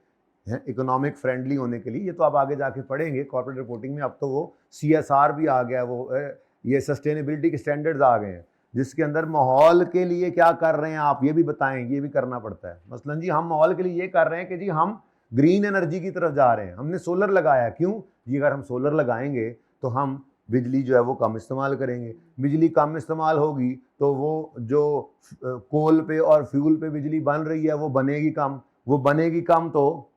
इकोनॉमिक फ्रेंडली होने के लिए, ये तो आप आगे जाके पढ़ेंगे कॉर्पोरेट रिपोर्टिंग में। अब तो वो CSR भी आ गया, वो ये सस्टेनेबिलिटी के स्टैंडर्ड्स आ गए हैं, जिसके अंदर माहौल के लिए क्या कर रहे हैं आप ये भी बताएं, ये भी करना पड़ता है। मसलन जी हम माहौल के लिए ये कर रहे हैं कि जी हम ग्रीन एनर्जी की तरफ जा रहे हैं, हमने सोलर लगाया है, क्यों जी, अगर हम सोलर लगाएंगे तो हम बिजली जो है वो कम इस्तेमाल करेंगे। बिजली कम इस्तेमाल होगी तो वो जो कोल पे और फ्यूल पे बिजली बन रही है वो बनेगी कम, वो बनेगी कम तो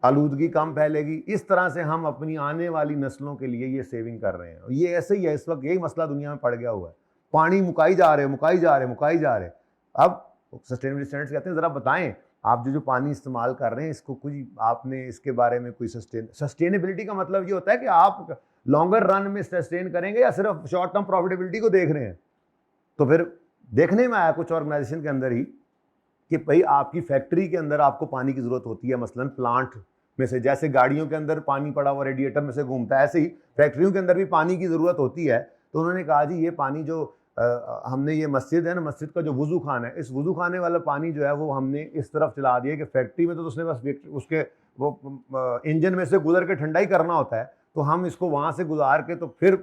आलूदगी कम फैलेगी। इस तरह से हम अपनी आने वाली नस्लों के लिए ये सेविंग कर रहे हैं। ये ऐसे ही है, इस वक्त यही मसला दुनिया में पड़ गया हुआ है, पानी मुकाई जा रहे मुकाई जा रहे मुकाई जा रहे। अब सस्टेनेबल स्टैंडर्ड्स कहते हैं ज़रा बताएं आप जो पानी इस्तेमाल कर रहे हैं इसको कुछ आपने इसके बारे में कोई सस्टेनेबिलिटी का मतलब ये होता है कि आप लॉन्गर रन में सस्टेन करेंगे या सिर्फ शॉर्ट टर्म प्रॉफिटेबिलिटी को देख रहे हैं। तो फिर देखने में आया कुछ ऑर्गेनाइजेशन के अंदर ही कि भाई आपकी फैक्ट्री के अंदर आपको पानी की ज़रूरत होती है, मसलन प्लांट में से, जैसे गाड़ियों के अंदर पानी पड़ा हुआ रेडिएटर में से घूमता है, ऐसे ही फैक्ट्रियों के अंदर भी पानी की ज़रूरत होती है। तो उन्होंने कहा जी ये पानी जो हमने ये मस्जिद है ना, मस्जिद का जो वुज़ू खाना है, इस वुज़ू खाने वाला पानी जो है वो हमने इस तरफ चला दिया कि फैक्ट्री में तो उसने बस उसके वो इंजन में से गुजर के ठंडा ही करना होता है, तो हम इसको वहाँ से गुजार के तो फिर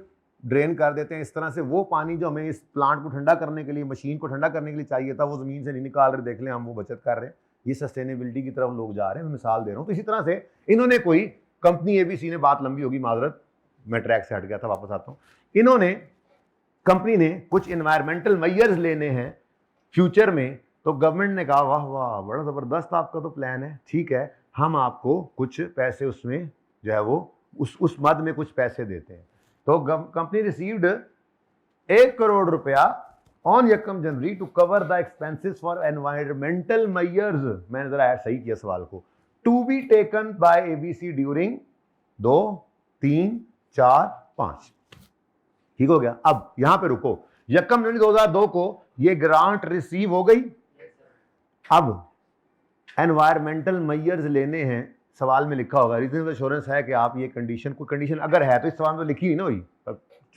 ड्रेन कर देते हैं। इस तरह से वो पानी जो हमें इस प्लांट को ठंडा करने के लिए, मशीन को ठंडा करने के लिए चाहिए था, वो ज़मीन से नहीं निकाल रहे, देख लें हम वो बचत कर रहे हैं। ये सस्टेनेबिलिटी की तरफ लोग जा रहे हैं, मैं मिसाल दे रहा हूँ। तो इसी तरह से इन्होंने कोई कंपनी ABC ने, बात लंबी होगी माजरत, मैं ट्रैक से हट गया था, वापस आता हूँ। इन्होंने कंपनी ने कुछ इन्वायरमेंटल मेजर्स लेने हैं फ्यूचर में, तो गवर्नमेंट ने कहा वाह वाह बड़ा ज़बरदस्त आपका तो प्लान है, ठीक है हम आपको कुछ पैसे उसमें जो है वो उस मद में कुछ पैसे देते हैं। तो कंपनी रिसीव्ड 1 करोड़ रुपया ऑन यकम January to cover the expenses for environmental measures. मैंने जरा सही किया सवाल को, to be taken by ABC during 2, 3, 4, 5। ठीक हो गया। अब यहां पे रुको, यकम जनवरी 2002 को ये ग्रांट रिसीव हो गई। अब एनवायरमेंटल मेजर्स लेने हैं, सवाल में लिखा होगा रीजनेबल एश्योरेंस है कि आप ये कंडीशन, कोई कंडीशन अगर है तो इस सवाल में तो लिखी ही ना हुई,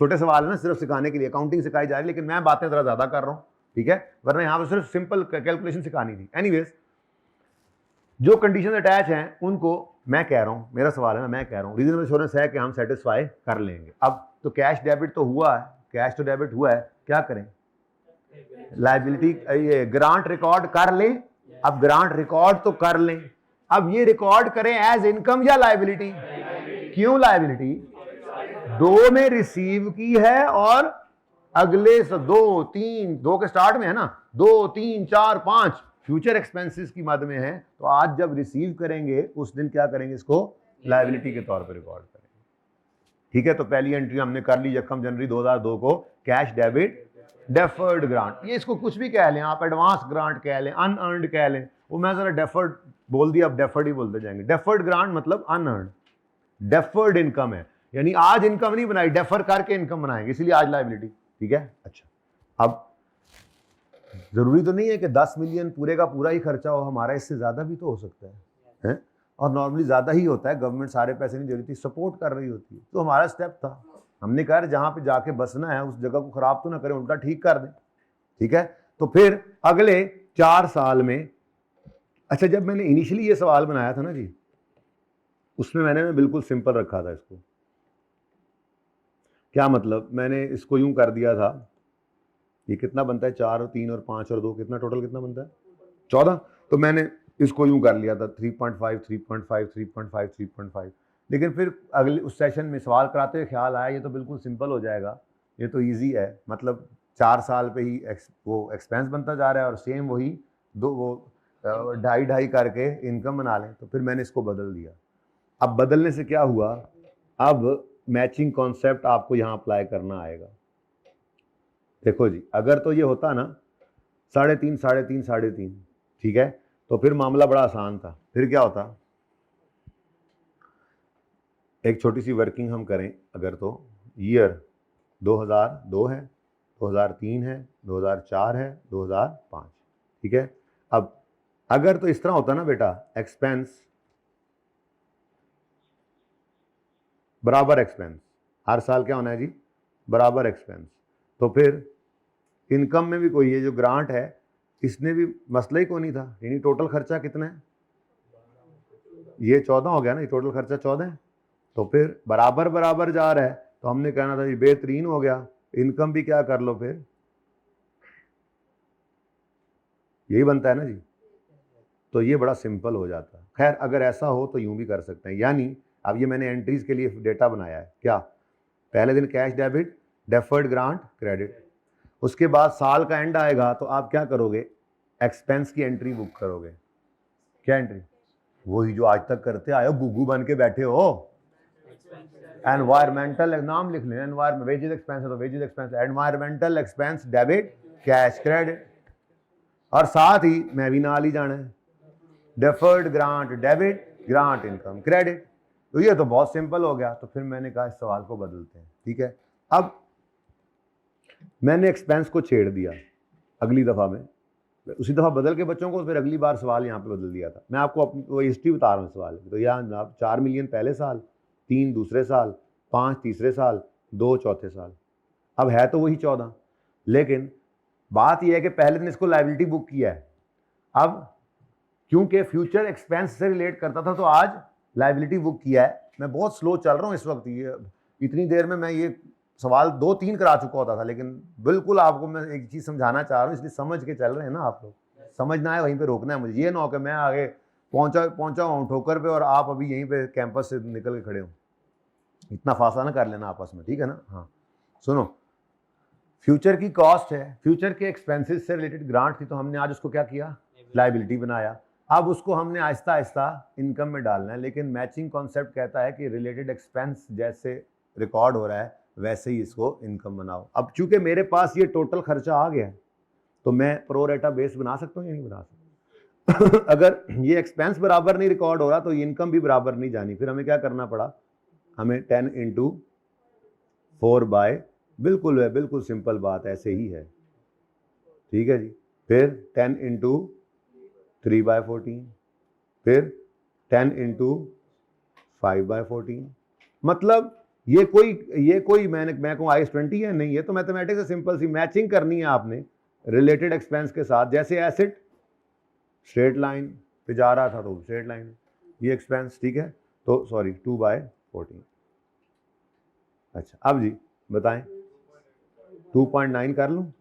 छोटे सवाल है ना, सिर्फ सिखाने के लिए, अकाउंटिंग सिखाई जा रही है, लेकिन मैं बातें जरा ज्यादा कर रहा हूं, ठीक है, वरना यहां पर सिर्फ सिंपल कैलकुलेशन सिखानी थी। एनीवेज, जो कंडीशन अटैच हैं उनको मैं कह रहा हूं, मेरा सवाल है ना, मैं कह रहा हूं रीजनेबल एश्योरेंस है कि हम सेटिस्फाई कर लेंगे। अब तो कैश डेबिट तो हुआ है, कैश तो डेबिट हुआ है, क्या करें, लायबिलिटी ये ग्रांट रिकॉर्ड कर लें। अब ग्रांट रिकॉर्ड तो कर लें, अब ये रिकॉर्ड करें एज इनकम या लायबिलिटी? क्यों लायबिलिटी? 2 में रिसीव की है और अगले 2, 3, 2 के स्टार्ट में है ना, 2, 3, 4, 5 फ्यूचर एक्सपेंसेस की मद में है। तो आज जब रिसीव करेंगे उस दिन क्या करेंगे, इसको लायबिलिटी के तौर पर रिकॉर्ड करेंगे। ठीक है, तो पहली एंट्री हमने कर ली यकम जनवरी 2002 को, कैश डेबिट डेफर्ड ग्रांट। ये इसको कुछ भी कह लें आप, एडवांस ग्रांट कह लें, अनअर्नड कह लें, वो मैं जरा डेफर्ड बोल दिया, अब डेफर्ड ही बोलते जाएंगे। डेफर्ड ग्रांट मतलब अनअर्नड, डेफर्ड इनकम है, यानी आज इनकम नहीं बनाई, डेफर करके इनकम बनाएंगे, इसलिए आज लायबिलिटी। ठीक है, अच्छा, अब जरूरी तो नहीं है कि 10 मिलियन पूरे का पूरा ही खर्चा हो हमारा, इससे ज्यादा भी तो हो सकता है? और नॉर्मली ज्यादा ही होता है, गवर्नमेंट सारे पैसे नहीं दे रही थी, सपोर्ट कर रही होती है। तो हमारा स्टेप था, हमने कहा जहां पे जाके बसना है उस जगह को खराब तो ना करें, उल्टा ठीक कर दें। ठीक है, तो फिर अगले 4 साल में, अच्छा जब मैंने इनिशियली ये सवाल बनाया था ना जी, उसमें मैंने बिल्कुल सिंपल रखा था इसको। क्या मतलब, मैंने इसको यूं कर दिया था, ये कितना बनता है, 4 और 3 और 5 और 2 कितना, टोटल कितना बनता है, 14। तो मैंने इसको यूं कर लिया था 3.5, 3.5, 3.5, 3.5। लेकिन फिर अगले उस सेशन में सवाल कराते हुए ख्याल आया ये तो बिल्कुल सिंपल हो जाएगा, ये तो ईजी है, मतलब 4 साल पे ही वो एक्सपेंस बनता जा रहा है और सेम वही 2.5 करके इनकम बना लें। तो फिर मैंने इसको बदल दिया। अब बदलने से क्या हुआ, अब मैचिंग कॉन्सेप्ट आपको यहाँ अप्लाई करना आएगा। देखो जी, अगर तो ये होता ना 3.5, 3.5, 3.5, ठीक है, तो फिर मामला बड़ा आसान था। फिर क्या होता, एक छोटी सी वर्किंग हम करें अगर, तो ईयर 2002 है, 2003 है, 2004 है, 2005, ठीक है। अब अगर तो इस तरह होता ना बेटा, एक्सपेंस बराबर एक्सपेंस, हर साल क्या होना है जी, बराबर एक्सपेंस। तो फिर इनकम में भी कोई, ये जो ग्रांट है इसने भी मसला ही को नहीं था, यानी टोटल खर्चा कितना है, ये 14 हो गया ना, ये टोटल खर्चा 14 है। तो फिर बराबर बराबर जा रहा है, तो हमने कहना था ये बेहतरीन हो गया, इनकम भी क्या कर लो, फिर यही बनता है ना जी। तो ये बड़ा सिंपल हो जाता है। खैर अगर ऐसा हो तो यूं भी कर सकते हैं, यानी अब ये मैंने एंट्रीज के लिए डेटा बनाया है, क्या पहले दिन cash debit, deferred grant credit. उसके बाद साल का एंड आएगा तो आप क्या करोगे, एक्सपेंस की एंट्री बुक करोगे। क्या एंट्री? वही जो आज तक करते आए हो, गुग्गू बन के बैठे हो। एनवायरमेंटल नाम लिख लें, एनवायरमेंट वेजेस एक्सपेंस है तो wages expense, environmental expense debit cash credit. और साथ ही मैं भी नाल ही जाना है, deferred grant debit, grant income credit. तो ये तो बहुत सिंपल हो गया। तो फिर मैंने कहा इस सवाल को बदलते हैं, ठीक है। अब मैंने एक्सपेंस को छेड़ दिया, अगली दफा में उसी दफा बदल के बच्चों को, फिर अगली बार सवाल यहाँ पे बदल दिया था। मैं आपको अपनी हिस्ट्री बता रहा हूँ सवाल की। तो यहाँ जनाब 4 मिलियन पहले साल, 3 दूसरे साल, 5 तीसरे साल, 2 चौथे साल। अब है तो वही 14, लेकिन बात यह है कि पहले दिन इसको लायबिलिटी बुक किया है। अब क्योंकि फ्यूचर एक्सपेंस से रिलेट करता था तो आज लायबिलिटी बुक किया है। मैं बहुत स्लो चल रहा हूँ इस वक्त, ये इतनी देर में मैं ये सवाल 2-3 करा चुका होता था, लेकिन बिल्कुल आपको मैं एक चीज़ समझाना चाह रहा हूँ, इसलिए समझ के चल रहे हैं ना आप लोग। समझना है, वहीं पे रोकना है मुझे। ये ना हो कि मैं आगे पहुँचा हूँ ठोकर पे और आप अभी यहीं पे कैंपस से निकल के खड़े हो। इतना फासला ना कर लेना आपस में, ठीक है ना। हाँ सुनो, फ्यूचर की कॉस्ट है, फ्यूचर के एक्सपेंसेस से रिलेटेड ग्रांट थी, तो हमने आज उसको क्या किया, लायबिलिटी बनाया। अब उसको हमने आहिस्ता आहिस्ता इनकम में डालना है, लेकिन मैचिंग कॉन्सेप्ट कहता है कि रिलेटेड एक्सपेंस जैसे रिकॉर्ड हो रहा है वैसे ही इसको इनकम बनाओ। अब चूंकि मेरे पास ये टोटल खर्चा आ गया है तो मैं प्रो रेटा बेस बना सकता हूँ या नहीं बना सकता? अगर ये एक्सपेंस बराबर नहीं रिकॉर्ड हो रहा तो इनकम भी बराबर नहीं जानी। फिर हमें क्या करना पड़ा, हमें 10 × 4/, बिल्कुल है, बिल्कुल सिंपल बात ऐसे ही है, ठीक है जी। फिर 10 × 3/14, फिर 10 × 5/14। मतलब ये कोई मैं कहूँ IS-20 है नहीं, है तो मैथमेटिक्स है, सिंपल सी मैचिंग करनी है आपने रिलेटेड एक्सपेंस के साथ। जैसे एसेट स्ट्रेट लाइन पे जा रहा था तो स्ट्रेट लाइन, ये एक्सपेंस, ठीक है। तो सॉरी 2/14। अच्छा अब जी बताएं, 2.9 कर लूँ,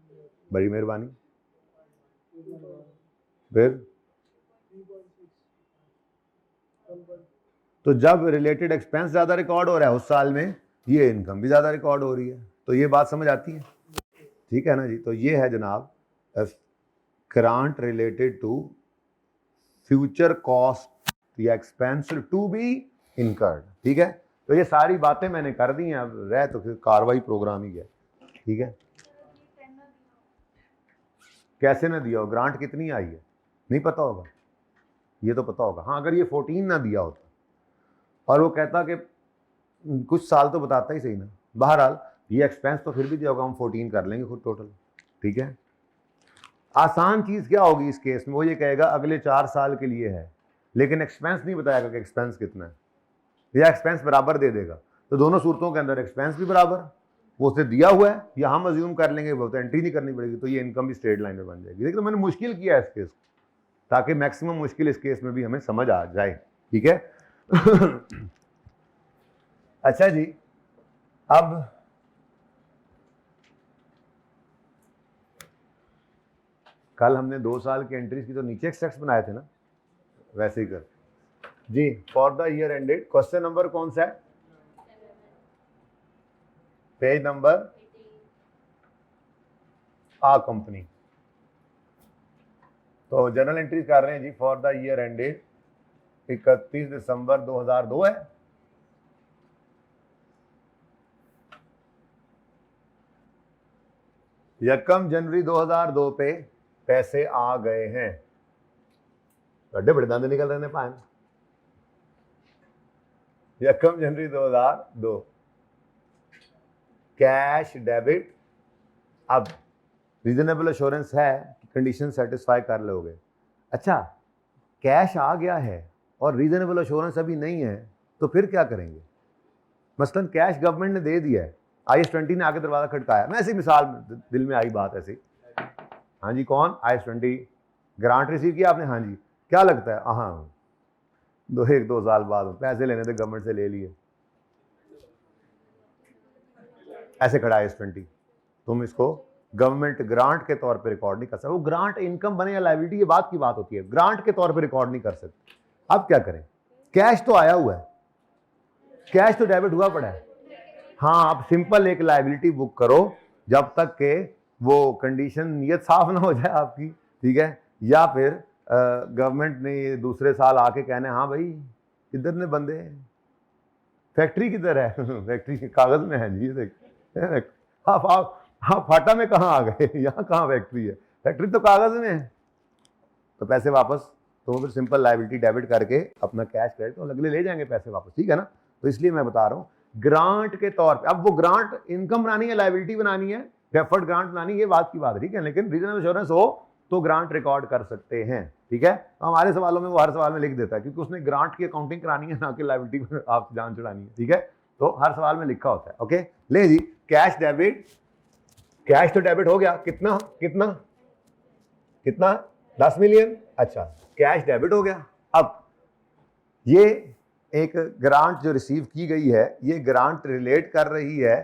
बड़ी मेहरबानी। फिर तो जब रिलेटेड एक्सपेंस ज़्यादा रिकॉर्ड हो रहा है उस साल में, ये इनकम भी ज़्यादा रिकॉर्ड हो रही है। तो ये बात समझ आती है, ठीक है ना जी। तो ये है जनाब grant related to future cost या एक्सपेंस टू बी इनकर्ड, ठीक है। तो ये सारी बातें मैंने कर दी हैं, अब रह तो फिर कार्रवाई प्रोग्राम ही है, ठीक है। कैसे ना दिया हो, ग्रांट कितनी आई है नहीं पता होगा, ये तो पता होगा। हाँ अगर ये 14 ना दिया होता और वो कहता कि कुछ साल तो बताता ही सही ना। बहरहाल ये एक्सपेंस तो फिर भी दिया होगा, हम 14 कर लेंगे खुद टोटल, ठीक है। आसान चीज़ क्या होगी इस केस में, वो ये कहेगा अगले 4 साल के लिए है, लेकिन एक्सपेंस नहीं बताएगा कि एक्सपेंस कितना है, या एक्सपेंस बराबर दे देगा। तो दोनों सूरतों के अंदर एक्सपेंस भी बराबर वो उसे दिया हुआ है, या हम अज्यूम कर लेंगे वो तो एंट्री नहीं करनी पड़ेगी, तो ये इनकम भी स्ट्रेट लाइन में बन जाएगी। लेकिन मैंने मुश्किल किया है इस केस को, ताकि मैक्सिमम मुश्किल इस केस में भी हमें समझ आ जाए, ठीक है। अच्छा जी, अब कल हमने 2 साल की एंट्रीज की तो नीचे एक्सट्रैक्ट्स बनाए थे ना, वैसे ही कर जी। For the year ended, question number कौन सा है, पेज नंबर आ कंपनी। तो जर्नल एंट्रीज कर रहे हैं जी, for the year ended 31 December 2002 है। यकम जनवरी 2002 पे पैसे आ गए हैं, बड़े बड़े दंद निकल रहे हैं पान। यकम जनवरी 2002 कैश डेबिट। अब रीजनेबल एश्योरेंस है कि कंडीशन सेटिस्फाई कर लोगे। अच्छा कैश आ गया है और रीजनेबल एश्योरेंस अभी नहीं है, तो फिर क्या करेंगे। मसलन कैश गवर्नमेंट ने दे दिया है, IS-20 ने आके दरवाजा खटकाया, मैं ऐसी मिसाल दिल में आई बात ऐसी। हाँ जी कौन, IS-20 ग्रांट रिसीव किया आपने, हाँ जी क्या लगता है, हाँ 1-2 साल बाद पैसे लेने थे गवर्नमेंट से ले लिए, ऐसे खड़ा IS-20, तुम इसको गवर्नमेंट ग्रांट के तौर पे रिकॉर्ड नहीं कर सकते। वो ग्रांट इनकम बने या लायबिलिटी, ये बात की बात होती है, ग्रांट के तौर पे रिकॉर्ड नहीं कर सकते। अब क्या करें, कैश तो आया हुआ है, कैश तो डेबिट हुआ पड़ा है, हाँ आप सिंपल एक लाइबिलिटी बुक करो जब तक के वो कंडीशन नियत साफ ना हो जाए आपकी, ठीक है, या फिर गवर्नमेंट ने ये दूसरे साल आके कहने हाँ भाई किधर ने बंदे, फैक्ट्री किधर है फैक्ट्री कागज में है जी, देख आप फाटा में कहाँ आ गए यहाँ कहाँ फैक्ट्री है, फैक्ट्री तो कागज में है। तो पैसे वापस, तो फिर सिंपल लाइबिलिटी डेबिट करके अपना कैश क्रेडिट तो अगले ले जाएंगे पैसे वापस, ठीक है ना। तो इसलिए मैं बता रहा हूँ ग्रांट के तौर पे, अब वो ग्रांट इनकम बनानी है, लाइबिलिटी बनानी है, डेफर्ड ग्रांट बनानी है, ये बात की बात है, ठीक है, लेकिन रीजनल एश्योरेंस हो तो ग्रांट रिकॉर्ड कर सकते हैं, ठीक है। तो हमारे सवालों में वो हर सवाल में लिख देता है क्योंकि उसने ग्रांट की अकाउंटिंग करानी है ना कि लाइबिलिटी आप जान चढ़ानी है, ठीक है, तो हर सवाल में लिखा होता है। ओके ले जी, कैश डेबिट, कैश तो डेबिट हो गया, कितना कितना कितना 10 मिलियन, अच्छा कैश डेबिट हो गया। अब ये एक ग्रांट जो रिसीव की गई है, ये ग्रांट रिलेट कर रही है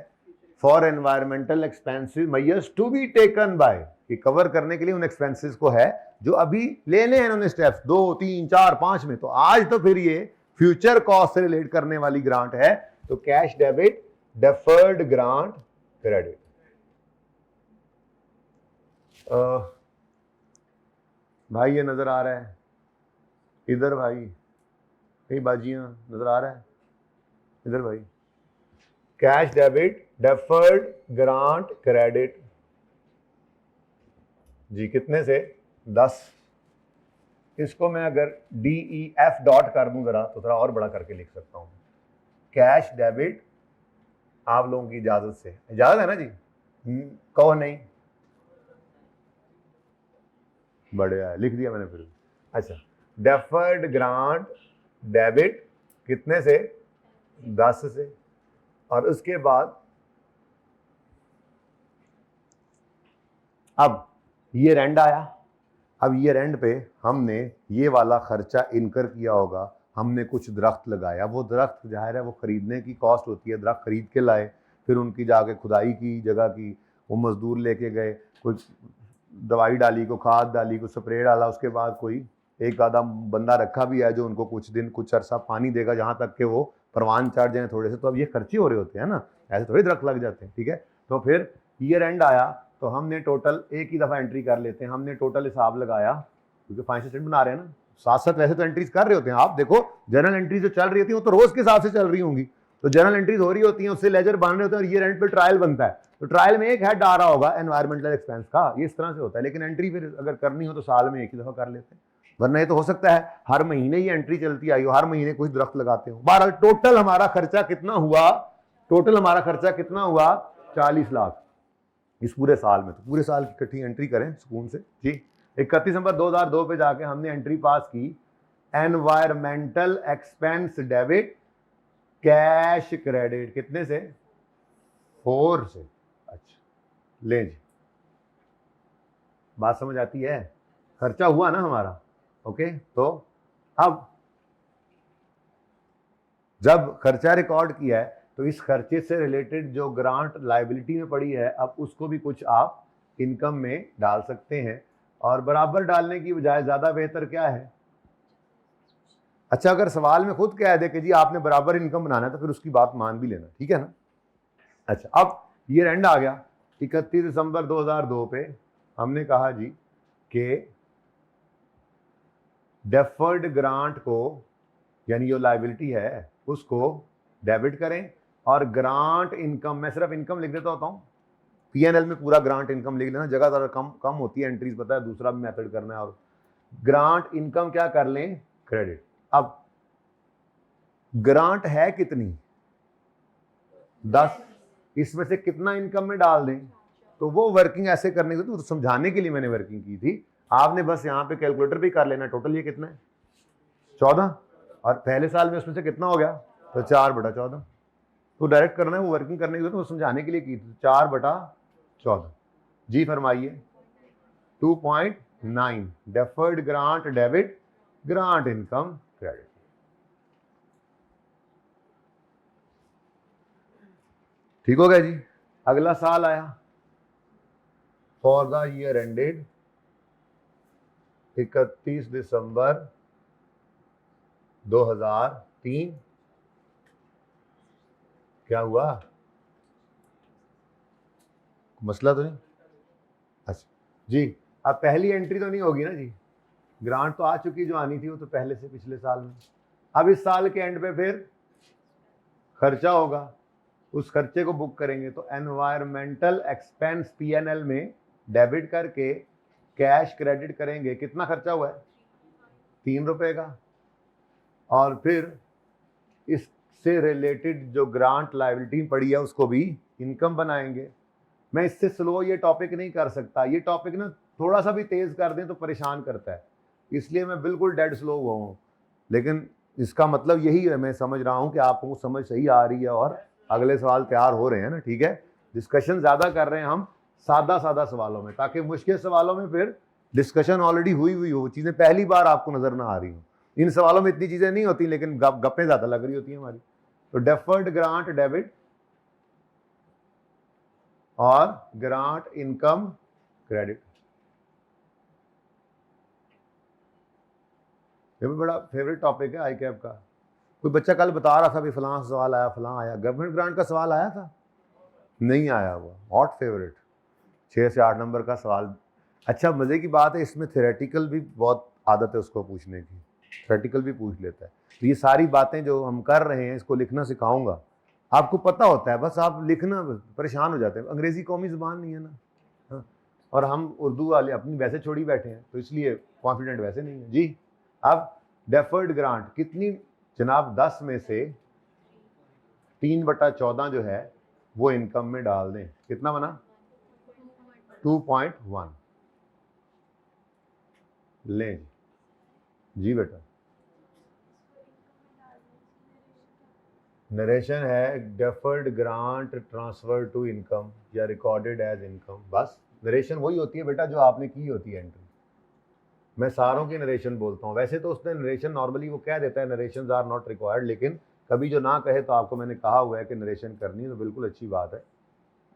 for environmental expenses measures to be taken by, कि कवर करने के लिए उन एक्सपेंसेस को है जो अभी लेने हैं उन्होंने स्टेप्स 2 3 4 5 में, तो आज तो फिर ये फ्यूचर कॉस्ट से रिलेट करने वाली ग्रांट है, तो cash debit deferred grant credit. भाई ये नजर आ रहा है इधर, भाई कई बाजियां नजर आ रहा है इधर भाई, cash debit deferred grant credit जी, कितने से 10, इसको मैं अगर DEF डॉट कर दूं जरा तो थोड़ा और बड़ा करके लिख सकता हूं, कैश डेबिट आप लोगों की इजाजत से, इजाजत है ना जी, कहो नहीं, बढ़िया है, लिख दिया मैंने फिर। अच्छा डेफर्ड ग्रांट डेबिट कितने से 10 से, और उसके बाद अब ईयर एंड आया, अब ईयर एंड पे हमने ये वाला खर्चा इनकर किया होगा, हमने कुछ दरख्त लगाया, वो दरख्त जाहिर है वो खरीदने की कॉस्ट होती है, दरख्त खरीद के लाए, फिर उनकी जाके खुदाई की जगह की, वो मजदूर लेके गए, कुछ दवाई डाली, को खाद डाली, को स्प्रे डाला, उसके बाद कोई एक आधा बंदा रखा भी है जो उनको कुछ दिन कुछ अरसा पानी देगा जहाँ तक कि वो परवान चढ़ जाए थोड़े से, तो अब ये खर्चे हो रहे होते हैं ना, ऐसे थोड़ी दरख्त लग जाते हैं, ठीक है। तो फिर ईयर एंड आया तो हमने टोटल एक ही दफ़ा एंट्री कर लेते हैं, हमने टोटल हिसाब लगाया क्योंकि फाइनेंशियल स्टेटमेंट बना रहे हैं ना, साथ साथ वैसे तो एंट्रीज कर रहे होते हैं, आप देखो जर्नल एंट्रीज जो चल रही होती है वो तो रोज के हिसाब से चल रही होंगी, तो जर्नल एंट्रीज हो रही होती हैं, उससे लेजर बन रहे होते हैं और ईयर एंड पे ट्रायल बनता है, तो ट्रायल में एक हेड आ रहा होगा एनवायरमेंटल एक्सपेंस का, ये इस तरह से होता है, लेकिन एंट्री फिर अगर करनी हो तो साल में एक ही दफ़ा कर लेते हैं, वरना ये तो हो सकता है हर महीने ही एंट्री चलती आई हो, हर महीने कुछ दरख्त लगाते हो। बहरहाल टोटल हमारा खर्चा कितना हुआ, टोटल हमारा खर्चा कितना हुआ 40 लाख इस पूरे साल में, तो पूरे साल की इकट्ठी एंट्री करें सुकून से जी। 31 दिसंबर 2002 पे जाके हमने एंट्री पास की, environmental expense debit cash credit कितने से 4 से, अच्छा ले जी, बात समझ आती है, खर्चा हुआ ना हमारा, ओके। तो अब जब खर्चा रिकॉर्ड किया है तो इस खर्चे से रिलेटेड जो ग्रांट लायबिलिटी में पड़ी है अब उसको भी कुछ आप इनकम में डाल सकते हैं, और बराबर डालने की बजाय ज्यादा बेहतर क्या है, अच्छा अगर सवाल में खुद कह दे कि जी आपने बराबर इनकम बनाना है तो फिर उसकी बात मान भी लेना, ठीक है ना। अच्छा अब ईयर एंड आ गया, 31 दिसंबर 2002 पे हमने कहा जी कि डेफर्ड ग्रांट को यानी जो लायबिलिटी है उसको डेबिट करें, और ग्रांट इनकम, मैं सिर्फ इनकम लिख देता होता हूँ, P&L में पूरा ग्रांट इनकम लिख लेना, जगह ज़्यादा कम कम होती है एंट्रीज, पता है दूसरा भी मेथड करना है, और ग्रांट इनकम क्या कर लें क्रेडिट। अब ग्रांट है कितनी 10, इसमें से कितना इनकम में डाल दें, तो वो वर्किंग ऐसे करने की, तो समझाने के लिए मैंने वर्किंग की थी, आपने बस यहाँ पे कैलकुलेटर भी कर लेना, टोटल ये कितना है 14, और पहले साल में उसमें से कितना हो गया तो 4/14, तो डायरेक्ट करना है, वो वर्किंग करने की तो समझाने के लिए की थी, 4/14 जी। फरमाइए 2.9 deferred grant debit grant income credit, ठीक हो गया जी। अगला साल आया, फॉर द ईयर एंडेड 31 दिसंबर 2003, क्या हुआ मसला तो नहीं? अच्छा जी, अब पहली एंट्री तो नहीं होगी ना जी, ग्रांट तो आ चुकी, जो आनी थी वो तो पहले से पिछले साल में। अब इस साल के एंड पे फिर खर्चा होगा, उस खर्चे को बुक करेंगे। तो एनवायरमेंटल एक्सपेंस पीएनएल में डेबिट करके कैश क्रेडिट करेंगे। कितना खर्चा हुआ है? 3 रुपए का। और फिर इससे रिलेटेड जो ग्रांट लायबिलिटी पड़ी है उसको भी इनकम बनाएंगे। मैं इससे स्लो ये टॉपिक नहीं कर सकता, ये टॉपिक ना थोड़ा सा भी तेज कर दें तो परेशान करता है, इसलिए मैं बिल्कुल डेड स्लो हुआ हूँ। लेकिन इसका मतलब यही है, मैं समझ रहा हूँ कि आपको समझ सही आ रही है और अगले सवाल तैयार हो रहे हैं ना। ठीक है, डिस्कशन ज़्यादा कर रहे हैं हम सादा सादा सवालों में, ताकि मुश्किल सवालों में फिर डिस्कशन ऑलरेडी हुई हो, चीज़ें पहली बार आपको नज़र ना आ रही हो। इन सवालों में इतनी चीज़ें नहीं होती, लेकिन गप्पें ज़्यादा लग रही होती हैं हमारी। तो डेफर्ड ग्रांट डेबिट और ग्रांट इनकम क्रेडिट, ये भी बड़ा फेवरेट टॉपिक है आई कैप का। कोई बच्चा कल बता रहा था भी फलां सवाल आया, फलां आया, गवर्नमेंट ग्रांट का सवाल आया था? नहीं आया हुआ, हॉट फेवरेट, 6 से 8 नंबर का सवाल। अच्छा मज़े की बात है, इसमें थ्योरेटिकल भी बहुत आदत है उसको पूछने की, थ्योरेटिकल भी पूछ लेता है। तो ये सारी बातें जो हम कर रहे हैं इसको लिखना सिखाऊंगा, आपको पता होता है, बस आप लिखना परेशान हो जाते हैं। अंग्रेज़ी कौमी ज़बान नहीं है ना, हाँ, और हम उर्दू वाले अपनी वैसे छोड़ी बैठे हैं, तो इसलिए कॉन्फिडेंट वैसे नहीं है जी। अब डेफर्ड ग्रांट कितनी जनाब? 10 में से 3/14 जो है वो इनकम में डाल दें। कितना बना? 2.1 लें जी बेटा। नरेशन है deferred grant transfer to income या रिकॉर्डेड एज इनकम। बस नरेशन वही होती है बेटा जो आपने की होती है एंट्री। मैं सारों की नरेशन बोलता हूँ, वैसे तो उसने नरेशन नॉर्मली वो कह देता है नरेशन आर नॉट रिक्वायर्ड, लेकिन कभी जो ना कहे तो आपको मैंने कहा हुआ है कि नरेशन करनी है, तो बिल्कुल अच्छी बात है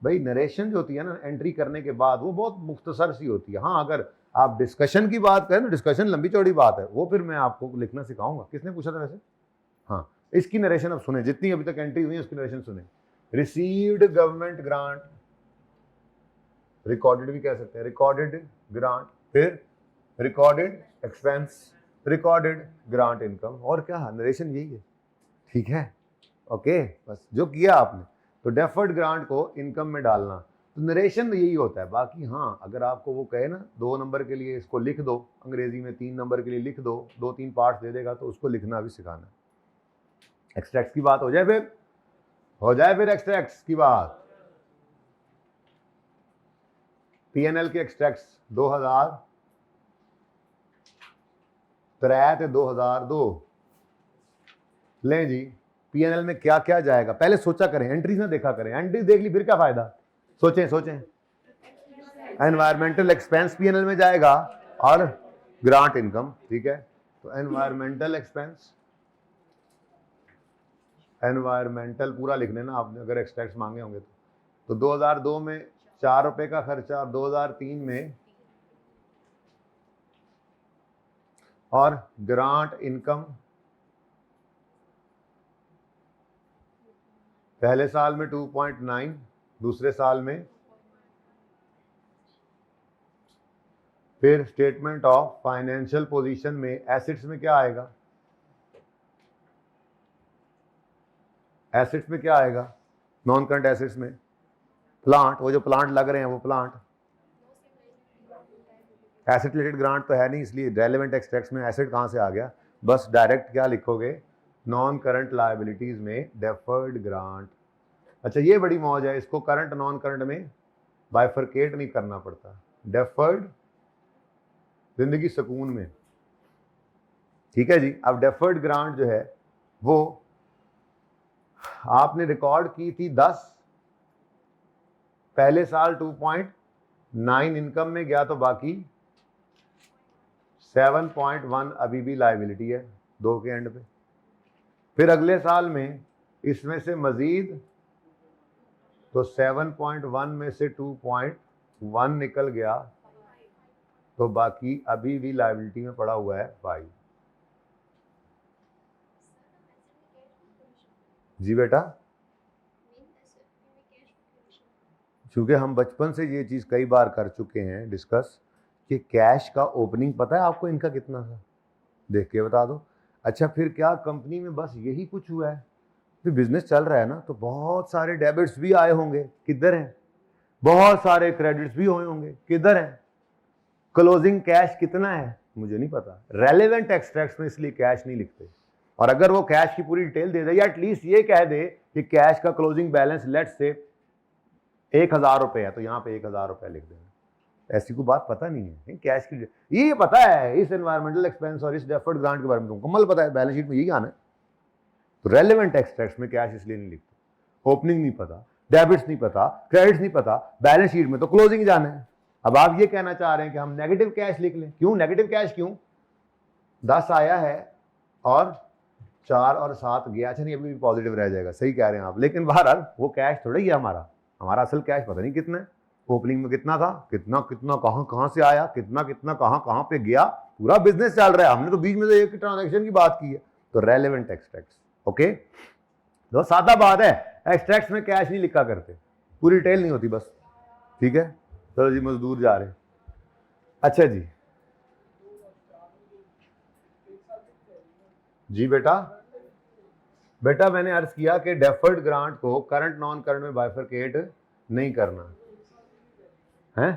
भाई। नरेशन जो होती है ना एंट्री करने के बाद, वो बहुत मुख्तसर सी होती है। हाँ, अगर आप डिस्कशन की बात करें तो डिस्कशन लंबी चौड़ी बात है, वो फिर मैं आपको लिखना सिखाऊंगा। किसने पूछा था वैसे? हाँ, इसकी नरेशन अब सुने, जितनी अभी तक एंट्री हुई है उसकी नरेशन सुने। रिसीव्ड गवर्नमेंट ग्रांट, रिकॉर्डेड भी कह सकते हैं, रिकॉर्डेड ग्रांट, फिर recorded expense, recorded grant income, और क्या नरेशन यही है। ठीक है, ओके, बस जो किया आपने। तो डेफर्ड ग्रांट को इनकम में डालना, तो नरेशन यही होता है। बाकी हाँ, अगर आपको वो कहे ना 2 नंबर के लिए इसको लिख दो अंग्रेजी में, 3 नंबर के लिए लिख दो, 2-3 पार्ट दे देगा, तो उसको लिखना भी सिखाना। एक्सट्रैक्ट्स की बात हो जाए फिर एक्सट्रैक्ट्स की बात। पीएनएल के एक्सट्रैक्ट्स 2003 ते 2002 लें जी। पीएनएल में क्या क्या जाएगा पहले सोचा करें, एंट्रीज ना देखा करें, एंट्रीज देख ली फिर क्या फायदा। सोचें। एनवायरमेंटल एक्सपेंस पीएनएल में जाएगा और ग्रांट इनकम। ठीक है, तो एनवायरमेंटल एक्सपेंस, एनवायरमेंटल पूरा लिख लेना आपने अगर एक्सट्रैक्ट्स मांगे होंगे तो 2002 में 4 रुपए का खर्चा, 2003 में, और ग्रांट इनकम पहले साल में 2.9, दूसरे साल में। फिर स्टेटमेंट ऑफ फाइनेंशियल पोजीशन में एसेट्स में क्या आएगा? एसेट्स में क्या आएगा? नॉन करंट एसेट्स में प्लांट, वो जो प्लांट लग रहे हैं वो प्लांट। एसेट रिलेटेड ग्रांट तो है नहीं, इसलिए रेलेवेंट एक्सट्रैक्ट्स में एसेट कहाँ से आ गया? बस डायरेक्ट क्या लिखोगे? नॉन करंट लायबिलिटीज में डेफर्ड ग्रांट। अच्छा, ये बड़ी मौज है, इसको करंट नॉन करंट में बाइफरकेट नहीं करना पड़ता। डेफर्ड जिंदगी सुकून में। ठीक है जी। अब डेफर्ड ग्रांट जो है वो आपने रिकॉर्ड की थी 10, पहले साल 2.9 इनकम में गया, तो बाकी 7.1 अभी भी लायबिलिटी है 2 के एंड पे। फिर अगले साल में इसमें से मजीद, तो 7.1 में से 2.1 निकल गया, तो बाकी अभी भी लायबिलिटी में पड़ा हुआ है 5। जी बेटा, क्योंकि हम बचपन से ये चीज़ कई बार कर चुके हैं डिस्कस कि कैश का ओपनिंग पता है आपको इनका कितना था, देख के बता दो। अच्छा फिर क्या कंपनी में बस यही कुछ हुआ है? फिर बिजनेस चल रहा है ना, तो बहुत सारे डेबिट्स भी आए होंगे, किधर हैं? बहुत सारे क्रेडिट्स भी हुए होंगे, किधर हैं? क्लोजिंग कैश कितना है मुझे नहीं पता। रेलेवेंट एक्सट्रैक्ट्स में इसलिए कैश नहीं लिखते, और अगर वो कैश की पूरी डिटेल दे दे या एटलीस्ट ये कह दे कि कैश का क्लोजिंग बैलेंस लेट्स से 1000 रुपये है, तो यहाँ पे 1000 रुपये लिख देना। ऐसी कोई बात पता नहीं है कैश की, ये पता है इस एनवायरमेंटल एक्सपेंस और इस डेफर्ड ग्रांट के बारे में तुमको कमल पता है, बैलेंस शीट में यही आना है। तो रेलेवेंट एक्सट्रैक्ट्स में कैश इसलिए नहीं लिखते, ओपनिंग नहीं पता, डेबिट्स नहीं पता, क्रेडिट्स नहीं पता, बैलेंस शीट में तो क्लोजिंग जाना है। अब आप ये कहना चाह रहे हैं कि हम नेगेटिव कैश लिख लें, क्यों नेगेटिव कैश क्यों? 10 आया है और 4 और 7 गया, अच्छा नहीं अभी भी पॉजिटिव रह जाएगा, सही कह रहे हैं आप, लेकिन बहरहाल वो कैश थोड़ा ही है हमारा असल कैश पता नहीं कितना है, ओपनिंग में कितना था, कितना कितना कहां से आया, कितना कितना कहां पे गया, पूरा बिजनेस चल रहा है, हमने तो बीच में से एक ट्रांजैक्शन की बात की है। तो रेलेवेंट एक्सट्रैक्ट्स, ओके, तो सादा बात है, एक्सट्रैक्ट्स में कैश नहीं लिखा करते, पूरी डिटेल नहीं होती बस, ठीक है। चलो जी मजदूर जा रहे हैं, अच्छा जी जी बेटा मैंने अर्ज किया कि डेफर्ड ग्रांट को करंट नॉन करंट में बाइफरकेट नहीं करना है।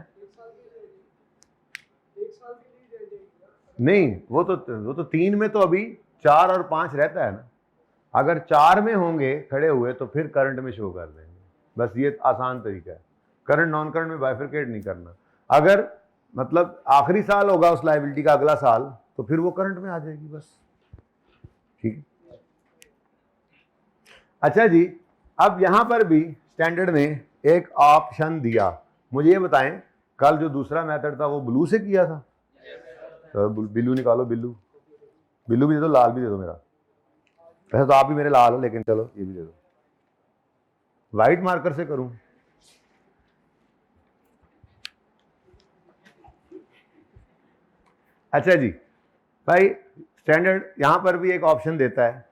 नहीं वो तो 3 में तो अभी 4 और 5 रहता है ना, अगर 4 में होंगे खड़े हुए तो फिर करंट में शो कर देंगे, बस ये आसान तरीका है, करंट नॉन करंट में बाइफरकेट नहीं करना। अगर मतलब आखिरी साल होगा उस लायबिलिटी का अगला साल, तो फिर वो करंट में आ जाएगी, बस ठीक है। अच्छा जी, अब यहां पर भी स्टैंडर्ड ने एक ऑप्शन दिया, मुझे ये बताएं कल जो दूसरा मेथड था वो ब्लू से किया था, तो बिल्लू निकालो, बिल्लू भी दे दो, लाल भी दे दो, मेरा वैसे तो आप भी मेरे लाल हो, लेकिन चलो ये भी दे दो, व्हाइट मार्कर से करूं। अच्छा जी भाई, स्टैंडर्ड यहां पर भी एक ऑप्शन देता है,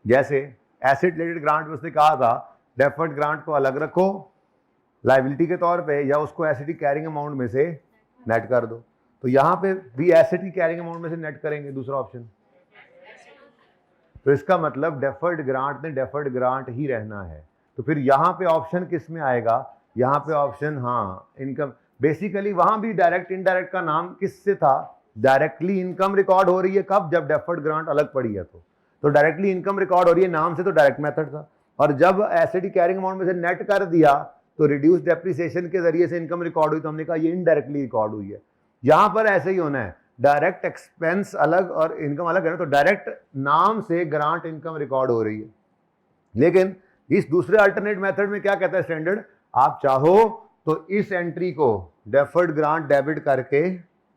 जैसे एसेट रिलेटेड ग्रांट में उसने कहा था डेफर्ड ग्रांट को अलग रखो लायबिलिटी के तौर पे, या उसको एसेट की कैरिंग अमाउंट में से नेट कर दो, तो यहां पे भी एसेट की कैरिंग अमाउंट में से नेट करेंगे, दूसरा ऑप्शन। तो इसका मतलब डेफर्ड ग्रांट ने डेफर्ड ग्रांट ही रहना है, तो फिर यहां पे ऑप्शन किस में आएगा? यहां पे ऑप्शन, हाँ इनकम, बेसिकली वहां भी डायरेक्ट इनडायरेक्ट का नाम किससे था? डायरेक्टली इनकम रिकॉर्ड हो रही है कब? जब डेफर्ड ग्रांट अलग पड़ी है, तो डायरेक्टली इनकम रिकॉर्ड हो रही है नाम से, तो डायरेक्ट मेथड था, और जब एसेट की कैरिंग अमाउंट में से नेट कर दिया तो रिड्यूस डेप्रिसिएशन के जरिए से इनकम रिकॉर्ड हुई, तो हमने कहा ये इनडायरेक्टली रिकॉर्ड हुई है। यहां पर ऐसे ही होना है, डायरेक्ट एक्सपेंस अलग और इनकम अलग है ना, तो डायरेक्ट नाम से ग्रांट इनकम रिकॉर्ड हो रही है। लेकिन इस दूसरे अल्टरनेट मेथड में क्या कहता है स्टैंडर्ड? आप चाहो तो इस एंट्री को डेफर्ड ग्रांट डेबिट करके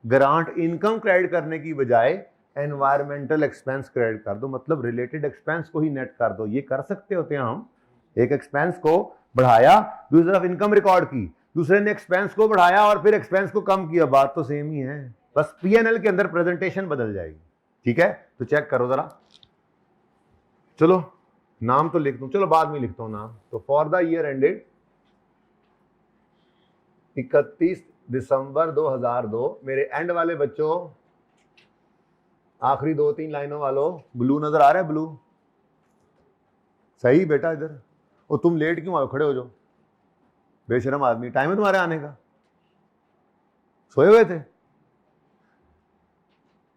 ग्रांट इनकम क्रेडिट करने की बजाय एनवायरमेंटल एक्सपेंस क्रेडिट कर दो, मतलब रिलेटेड एक्सपेंस को ही नेट कर दो। ये कर सकते होते हैं हम, एक एक्सपेंस को बढ़ाया, दूसरी तरफ इनकम रिकॉर्ड की, दूसरे ने एक्सपेंस को बढ़ाया और फिर एक्सपेंस को कम किया, बात तो सेम ही है, बस पीएनएल के अंदर प्रेजेंटेशन बदल जाएगी, ठीक है। तो चेक करो जरा, चलो नाम तो लिख दूं, चलो बाद में लिखता हूं नाम। तो for the year ended 31 December 2002, मेरे एंड वाले बच्चों, आखिरी 2-3 लाइनों वालों, ब्लू नजर आ रहा है? ब्लू सही बेटा, इधर। और तुम लेट क्यों आए? खड़े हो जाओ, बेशरम आदमी, टाइम है तुम्हारे आने का, सोए हुए थे?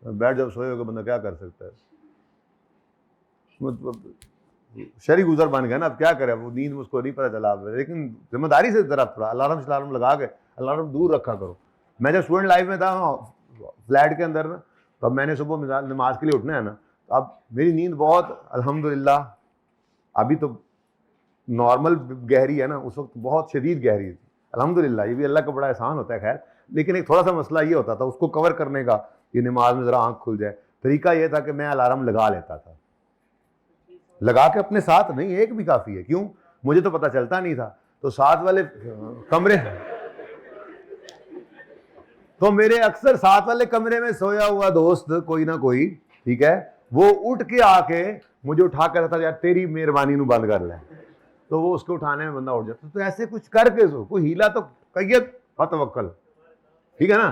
बैठ, जब सोए होगा बंदा क्या कर सकता है, मतलब शरी गुजर बन गया ना, अब क्या करे, वो नींद मुझको नहीं पता चला, लेकिन जिम्मेदारी से जरा थोड़ा अलार्म लगा के अलार्म दूर रखा करो। मैं जब स्टूडेंट लाइफ में था फ्लैट के अंदर ना, तो अब मैंने सुबह नमाज के लिए उठना है ना, तो अब मेरी नींद बहुत अल्हम्दुलिल्लाह अभी तो नॉर्मल गहरी है ना, उस वक्त बहुत शदीद गहरी थी अल्हम्दुलिल्लाह, ये भी अल्लाह का बड़ा एहसान होता है। खैर, लेकिन एक थोड़ा सा मसला ये होता था उसको कवर करने का, ये नमाज में ज़रा आँख खुल जाए। तरीका ये था कि मैं अलार्म लगा लेता था, लगा के अपने साथ, नहीं एक भी काफ़ी है, क्यों, मुझे तो पता चलता नहीं था, तो साथ वाले कमरे, तो मेरे अक्सर साथ वाले कमरे में सोया हुआ दोस्त कोई ना कोई, ठीक है, वो उठ के आके मुझे उठा कर था, यार तेरी मेहरबानी नू बंद कर ले, तो वो उसको उठाने में बंदा उठ जाता। तो ऐसे कुछ करके सो कोई हीला तो कहिए और तवक्कल, ठीक है ना।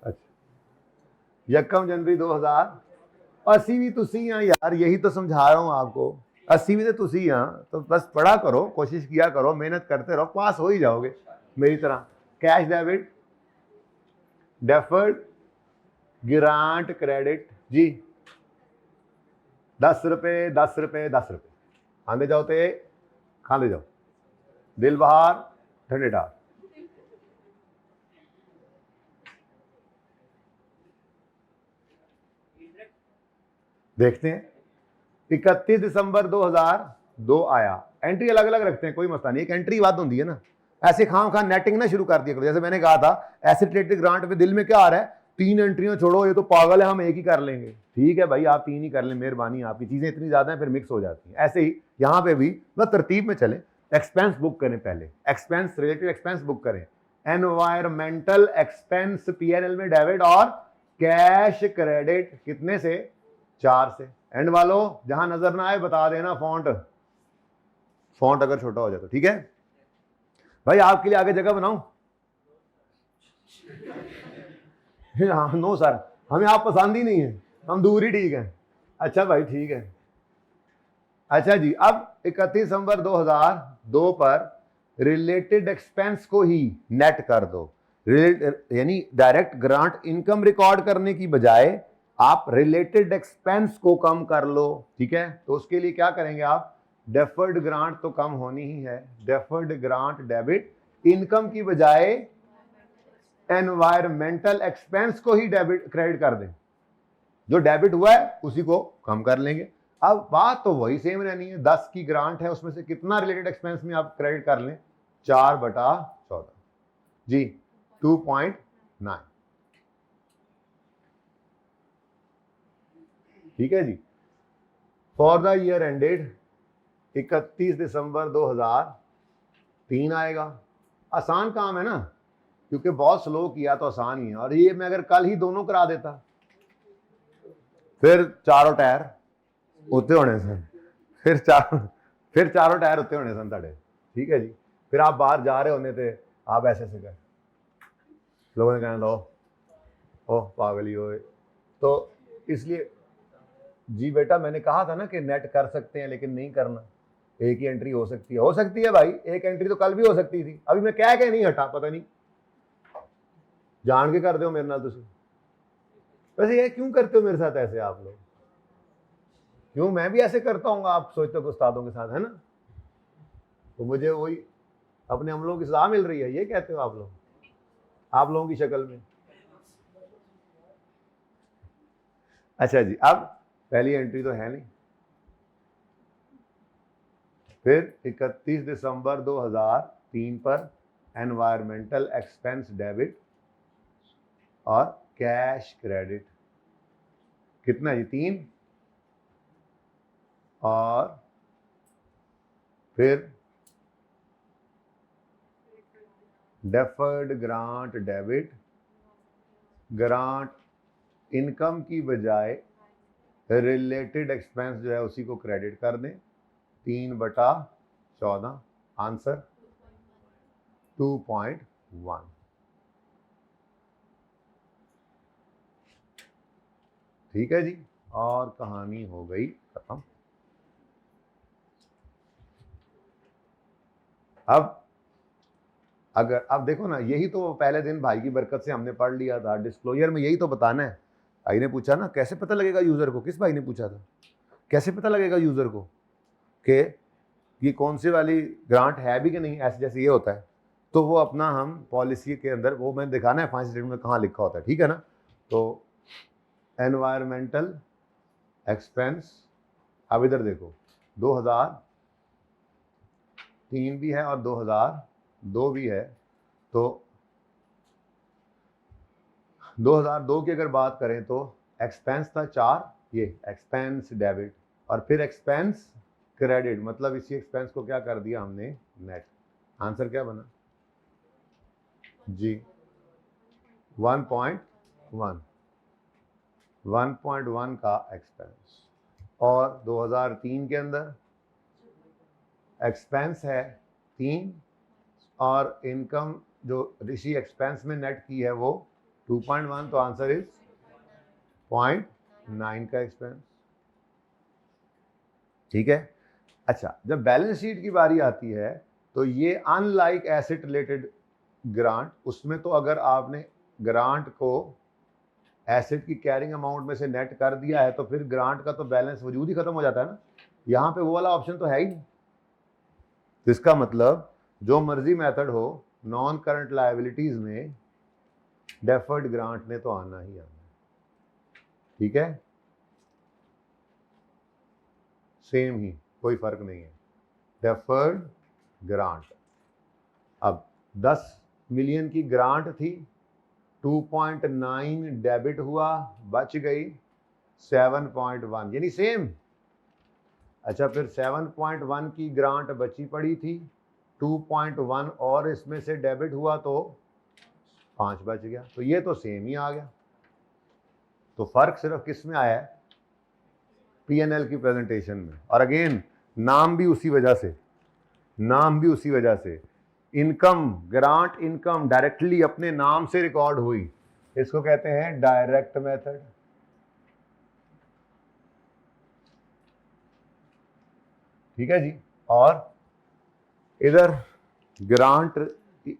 अच्छा, यकम जनवरी 2080 भी तुसी हैं यार, यही तो समझा रहा हूं आपको, 80 भी तो तुसी हैं। तो बस पढ़ा करो, कोशिश किया करो, मेहनत करते रहो, पास हो ही जाओगे मेरी तरह। Cash debit, deferred grant credit जी, 10 रुपए 10 रुपए 10 रुपए, आंदे जाओ ते खाते जाओ, दिल बहार ठंडे डाल। देखते हैं 31 दिसंबर 2002 आया, एंट्री अलग अलग रखते हैं, कोई मसला नहीं, एक एंट्री बात होती है ना। ऐसे खाम खान नेटिंग ना शुरू कर दिया करो। जैसे मैंने कहा था एसेट रिलेटेड ग्रांट पे दिल में क्या आ रहा है, 3 एंट्रियां छोड़ो, ये तो पागल है, हम एक ही कर लेंगे। ठीक है भाई, आप 3 ही कर लें, मेहरबानी आपकी, चीजें इतनी ज्यादा हैं फिर मिक्स हो जाती हैं। ऐसे ही यहां पे भी बस तरतीब में चले। एक्सपेंस बुक करें पहले, एक्सपेंस रिलेटेड एक्सपेंस बुक करें। एनवायरमेंटल एक्सपेंस पीएनएल में डेबिट और कैश क्रेडिट कितने से, 4 से। एंड वालों जहां नजर ना आए बता देना, फॉन्ट अगर छोटा हो जाए तो ठीक है भाई। आपके लिए आगे जगह बनाऊं? हाँ, नो सर, हमें आप पसंद ही नहीं है, हम दूर ही ठीक है। अच्छा भाई ठीक है। अच्छा जी, अब 31 दिसंबर 2002 पर रिलेटेड एक्सपेंस को ही नेट कर दो। यानी डायरेक्ट ग्रांट इनकम रिकॉर्ड करने की बजाय आप रिलेटेड एक्सपेंस को कम कर लो, ठीक है। तो उसके लिए क्या करेंगे आप, डेफर्ड ग्रांट तो कम होनी ही है, डेफर्ड ग्रांट डेबिट, इनकम की बजाय एनवायरमेंटल एक्सपेंस को ही डेबिट क्रेडिट कर दें, जो डेबिट हुआ है उसी को कम कर लेंगे। अब बात तो वही सेम रहनी है, 10 की ग्रांट है, उसमें से कितना रिलेटेड एक्सपेंस में आप क्रेडिट कर लें, 4/14 जी, 2.9, ठीक है जी। फॉर द ईयर एंडेड 31 दिसंबर 2003 आएगा। आसान काम है ना, क्योंकि बहुत स्लो किया तो आसान ही है। और ये मैं अगर कल ही दोनों करा देता फिर चारों टायर उत्ते होने सन, फिर चारों टायर उत्ते होने सन ताड़े, ठीक है जी। फिर आप बाहर जा रहे होने थे, आप ऐसे से कर, लोगों ने कहना लो ओ पागल ही हो। तो इसलिए जी बेटा, मैंने कहा था ना कि नेट कर सकते हैं लेकिन नहीं करना, एक ही एंट्री हो सकती है भाई। एक एंट्री तो कल भी हो सकती थी, अभी मैं कह के नहीं हटा, पता नहीं जान के कर दो मेरे नाल तुसी। वैसे ये क्यों करते हो मेरे साथ ऐसे आप लोग, क्यों? मैं भी ऐसे करता हूँ, आप सोचते हो उस्तादों के साथ, है ना। तो मुझे वही अपने अमलों की सजा मिल रही है, ये कहते हो आप लोग, आप लोगों की शक्ल में। अच्छा जी, अब पहली एंट्री तो है नहीं। फिर 31 दिसंबर 2003 पर एनवायरमेंटल एक्सपेंस डेबिट और कैश क्रेडिट कितना है जी, 3। और फिर deferred grant debit, grant income की बजाय रिलेटेड एक्सपेंस जो है उसी को क्रेडिट कर दें, 3/14, आंसर 2.1, ठीक है जी। और कहानी हो गई खत्म। अब देखो ना, यही तो पहले दिन भाई की बरकत से हमने पढ़ लिया था, डिस्क्लोजर में यही तो बताना है। भाई ने पूछा ना कैसे पता लगेगा यूजर को, किस भाई ने पूछा था, कैसे पता लगेगा यूजर को कि ये कौन सी वाली ग्रांट है भी कि नहीं, ऐसे जैसे ये होता है। तो वो अपना हम पॉलिसी के अंदर वो मैंने दिखाना है फाइनेंस स्टेटमेंट में कहाँ लिखा होता है, ठीक है ना। तो एनवायरमेंटल एक्सपेंस, अब इधर देखो 2003 भी है और 2002 भी है। तो 2002 की अगर बात करें तो एक्सपेंस था 4, ये एक्सपेंस डेबिट, और फिर एक्सपेंस क्रेडिट, मतलब इसी एक्सपेंस को क्या कर दिया हमने, नेट। आंसर क्या बना जी, 1.1 का एक्सपेंस। और 2003 के अंदर एक्सपेंस है 3 और इनकम जो ऋषि एक्सपेंस में नेट की है वो 2.1, तो आंसर इज 0.9 का एक्सपेंस। ठीक है। अच्छा, जब बैलेंस शीट की बारी आती है तो ये अनलाइक एसेट रिलेटेड ग्रांट, उसमें तो अगर आपने ग्रांट को एसेट की कैरिंग अमाउंट में से नेट कर दिया है तो फिर ग्रांट का तो बैलेंस वजूद ही खत्म हो जाता है ना। यहाँ पे वो वाला ऑप्शन तो है ही नहीं। तो इसका मतलब जो मर्जी मेथड हो, नॉन करंट लायबिलिटीज में डेफर्ड ग्रांट ने तो आना ही आना। ठीक है, सेम ही, कोई फर्क नहीं है। डेफर्ड ग्रांट, अब 10 मिलियन की ग्रांट थी, 2.9 डेबिट हुआ, बच गई 7.1, यानी सेम। अच्छा, फिर 7.1 की ग्रांट बची पड़ी थी, 2.1 और इसमें से डेबिट हुआ तो 5 बच गया, तो ये तो सेम ही आ गया। तो फर्क सिर्फ किस में आया है? P&L की प्रेजेंटेशन में। और अगेन नाम भी उसी वजह से, इनकम, ग्रांट इनकम डायरेक्टली अपने नाम से रिकॉर्ड हुई, इसको कहते हैं डायरेक्ट मेथड। ठीक है जी। और इधर ग्रांट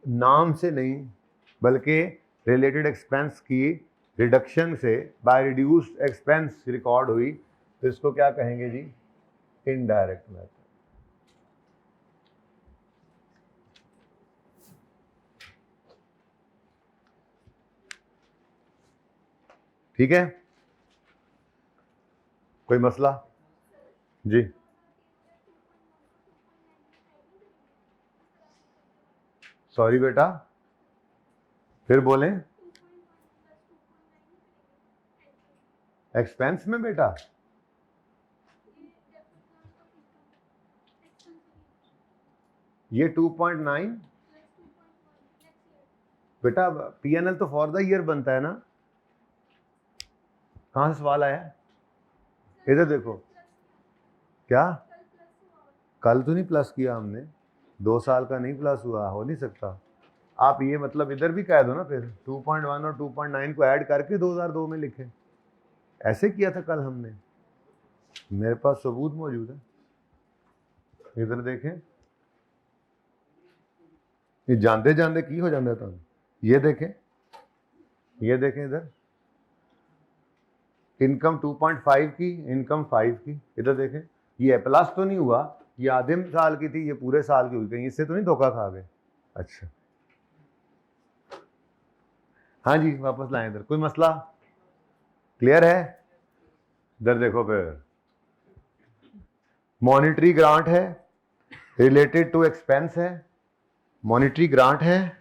नाम से नहीं बल्कि रिलेटेड एक्सपेंस की रिडक्शन से, बाय रिड्यूस्ड एक्सपेंस रिकॉर्ड हुई, तो इसको क्या कहेंगे जी? Indirect method. ठीक है, कोई मसला जी? सॉरी बेटा, फिर बोलें। एक्सपेंस में बेटा ये 2.9 बेटा P&L तो फॉर द ईयर बनता है ना। कहां से सवाल आया? इधर देखो, क्या कल तो नहीं प्लस किया हमने, 2 साल का नहीं प्लस हुआ, हो नहीं सकता। आप ये मतलब इधर भी कह दो ना, फिर 2.1 और 2.9 को ऐड करके 2002 में लिखे, ऐसे किया था कल हमने, मेरे पास सबूत मौजूद है। इधर देखें, ये जानते जानते की हो जाता था। ये देखें इधर इनकम 2.5 की, इनकम 5 की। इधर देखें, ये प्लस तो नहीं हुआ, ये आधे साल की थी, ये पूरे साल की हुई, कहीं इससे तो नहीं धोखा खा गए? अच्छा हाँ जी, वापस लाएं इधर, कोई मसला? क्लियर है? इधर देखो, फिर मॉनिटरी ग्रांट है, रिलेटेड टू एक्सपेंस है, मॉनिटरी ग्रांट है।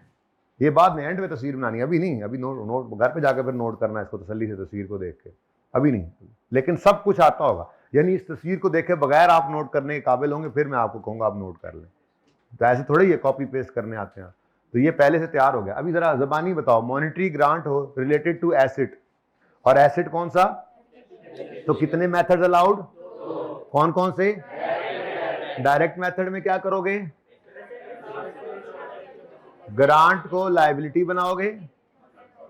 ये बाद में एंड में तस्वीर बनानी है, अभी नहीं, अभी नोट घर पे जाकर फिर नोट करना है इसको तसल्ली से, तस्वीर को देख के, अभी नहीं, लेकिन सब कुछ आता होगा। यानी इस तस्वीर को देखे बगैर आप नोट करने के काबिल होंगे, फिर मैं आपको कहूँगा आप नोट कर लें। तो ऐसे थोड़े ये कॉपी पेस्ट करने आते हैं, तो ये पहले से तैयार हो गया। अभी जरा जबानी बताओ, मॉनिटरी ग्रांट हो रिलेटेड टू एसेट, और एसेट कौन सा? तो कितने मेथड्स अलाउड? कौन कौन से? डायरेक्ट मेथड में क्या करोगे? ग्रांट को लायबिलिटी बनाओगे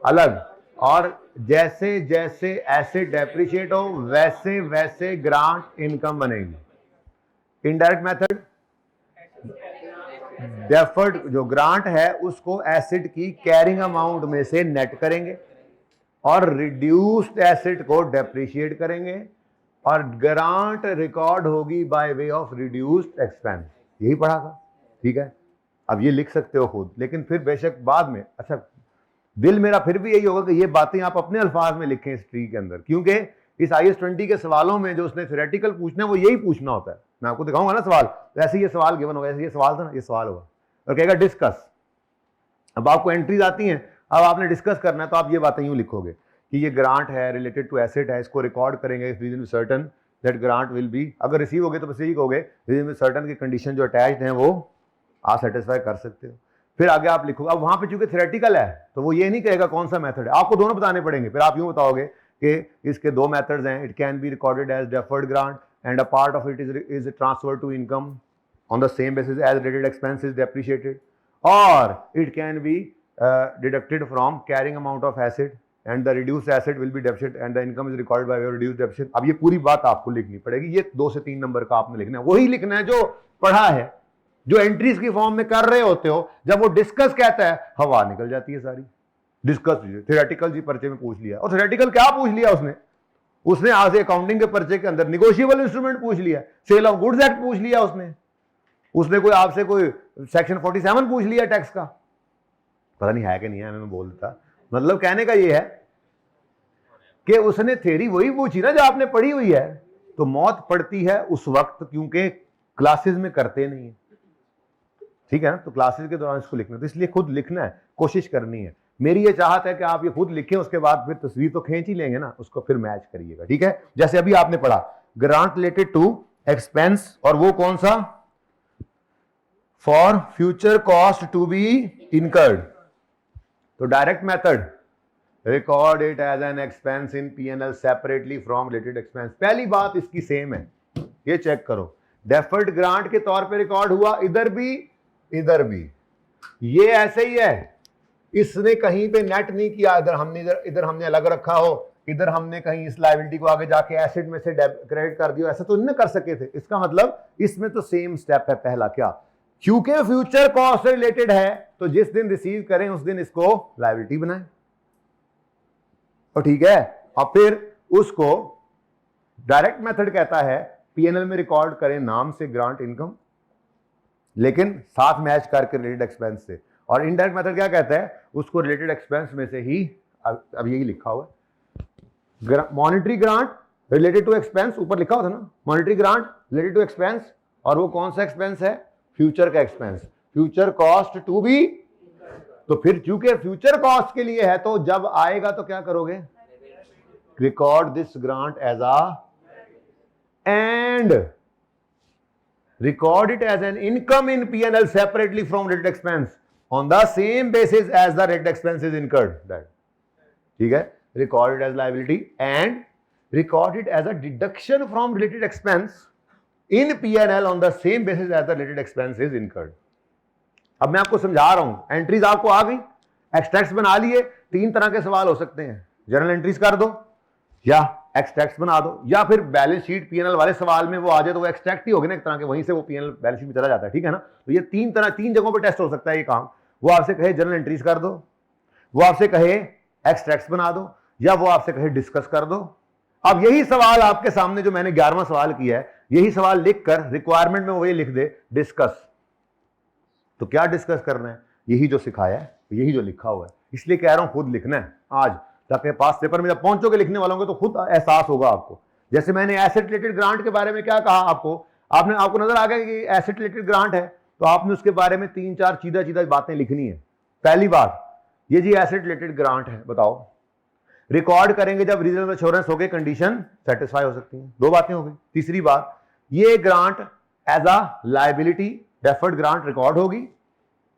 अलग, और जैसे जैसे एसेट डेप्रिशिएट हो वैसे वैसे ग्रांट इनकम बनेगी। इनडायरेक्ट मेथड, डेफर्ड जो ग्रांट है उसको एसेट की कैरिंग अमाउंट में से नेट करेंगे, और रिड्यूस्ड एसेट को डेप्रिशिएट करेंगे, और ग्रांट रिकॉर्ड होगी by way of reduced expense. यही पढ़ा था। ठीक है, अब ये लिख सकते हो खुद, लेकिन फिर बेशक बाद में, अच्छा दिल मेरा फिर भी यही होगा कि ये बातें आप अपने अल्फाज में लिखें इस ट्री के अंदर, क्योंकि इस IAS 20 के सवालों में जो उसने थ्योरेटिकल पूछना है वो यही पूछना होता है। मैं आपको दिखाऊंगा ना सवाल, तो ऐसे ये सवाल गिवन होगा, ऐसे ये सवाल था ना, ये सवाल होगा, और कहेगा डिस्कस। अब आपको एंट्रीज आती हैं, अब आपने डिस्कस करना है, तो आप ये बातें यूं लिखोगे कि ये ग्रांट है, रिलेटेड टू एसेट है, इसको रिकॉर्ड करेंगे reason certain that grant will be, अगर रिसीव हो गए तो बस यही कहोगे रीजन सर्टन की कंडीशन जो अटैच्ड हैं वो आप सेटिस्फाई कर सकते हो। फिर आगे आप लिखोगे, अब वहां पे चूंकि थ्योरेटिकल है तो वो ये नहीं कहेगा कौन सा मेथड है, आपको दोनों बताने पड़ेंगे। फिर आप यूं बताओगे कि इसके 2 मेथड्स हैं, it can be recorded as deferred grant and a part of it is transfer to income on the same basis as related expense is depreciated, or it can be deducted from carrying amount of asset and the reduced asset will be deficit and the income is recorded by way of reduced deficit. अब ये पूरी बात आपको लिखनी पड़ेगी, ये 2 से 3 नंबर का आपने लिखना है, वही लिखना है जो पढ़ा है, जो एंट्रीज की फॉर्म में कर रहे होते हो। जब वो डिस्कस कहता है हवा निकल जाती है सारी। डिस्कस थ्योरेटिकल जी पर्चे में पूछ लिया, और थ्योरेटिकल क्या पूछ लिया उसने आज अकाउंटिंग के पर्चे के अंदर निगोशिएबल इंस्ट्रूमेंट पूछ लिया, सेल ऑफ गुड्स एक्ट पूछ लिया, उसने कोई आपसे कोई सेक्शन 47 पूछ लिया टैक्स का, पता नहीं है कि नहीं है, मैं बोल देता। मतलब कहने का ये है कि उसने थ्योरी वही पूछी ना जो आपने पढ़ी हुई है। तो मौत पड़ती है उस वक्त, क्योंकि क्लासेस में करते नहीं है, ठीक है ना, तो क्लासेस के दौरान इसको लिखना, तो इसलिए खुद लिखना है, कोशिश करनी है। मेरी ये चाहत है कि आप ये खुद लिखें, उसके बाद फिर तस्वीर तो खींच ही लेंगे ना, उसको फिर मैच करिएगा, ठीक है। जैसे अभी आपने पढ़ा ग्रांट रिलेटेड टू एक्सपेंस, और वो कौन सा, for future cost to be incurred. तो direct method, record it as an expense in P&L separately from related expense. पहली बात इसकी सेम है, ये चेक करो, डेफर्ड ग्रांट के तौर पे रिकॉर्ड हुआ, इधर भी ये ऐसे ही है, इसने कहीं पे नेट नहीं किया, इधर हमने अलग रखा हो, इधर हमने कहीं इस लायबिलिटी को आगे जाके एसेट में से क्रेडिट कर दिया, ऐसा तो नहीं कर सके थे। इसका मतलब इसमें तो सेम स्टेप है। पहला क्या, क्योंकि फ्यूचर कॉस्ट से रिलेटेड है, तो जिस दिन रिसीव करें उस दिन इसको लायबिलिटी बनाएं, और ठीक है। अब फिर उसको डायरेक्ट मेथड कहता है P&L में रिकॉर्ड करें नाम से ग्रांट इनकम, लेकिन साथ मैच करके रिलेटेड एक्सपेंस से। और इनडायरेक्ट मेथड क्या कहता है, उसको रिलेटेड एक्सपेंस में से ही, अब यही लिखा हुआ है, monetary grant related to expense, ऊपर लिखा हुआ था ना, monetary grant related to expense, और वो कौन सा एक्सपेंस है, फ्यूचर का expense, future cost to be. तो फिर चूंकि फ्यूचर कॉस्ट के लिए है, तो जब आएगा तो क्या करोगे, record this grant as and record it as an income in P&L separately from related expense on the same basis as the related expense is incurred. That, ठीक है, record it as liability and record it as a deduction from related expense in P&L on the same basis as the related expense is incurred. अब मैं आपको समझा रहा हूं, एंट्रीज आपको आ गई, एक्सट्रैक्ट्स बना लिए। 3 तरह के सवाल हो सकते हैं, जर्नल एंट्रीज कर दो या एक्सट्रैक्ट बना दो, या फिर बैलेंस शीट P&L वाले सवाल में वो आ जाए तो वो एक्सट्रैक्ट ही होगी ना एक तरह के, वहीं से वो P&L बैलेंस शीट में चला जाता है, ठीक है ना। तो ये 3 जगहों पे टेस्ट हो सकता है ये काम। वो आपसे कहे जर्नल एंट्रीज कर दो, वो आपसे कहे एक्सट्रैक्ट्स बना दो, या वो आपसे कहे डिस्कस कर दो। अब यही सवाल आपके सामने जो मैंने 11वां सवाल किया है, यही सवाल लिखकर रिक्वायरमेंट में वो ये लिख दे डिस्कस। तो क्या डिस्कस करना है, यही जो सिखाया है, यही जो लिखा हुआ है। इसलिए कह रहा हूं खुद लिखना है आज, ताकि पास पेपर में जब पहुंचोगे लिखने वालों को तो खुद एहसास होगा आपको। जैसे मैंने एसेट रिलेटेड ग्रांट के बारे में क्या कहा आपको नजर आ गया कि एसेट रिलेटेड ग्रांट है, तो आपने उसके बारे में 3-4 सीधा बातें लिखनी है। पहली बात, ये जी एसेट रिलेटेड ग्रांट है, बताओ रिकॉर्ड करेंगे जब रीजनेबल एश्योरेंस हो गई, कंडीशन सेटिस्फाई हो सकती है। 2 बातें हो गई। तीसरी बात, ये grant as a liability deferred grant record होगी,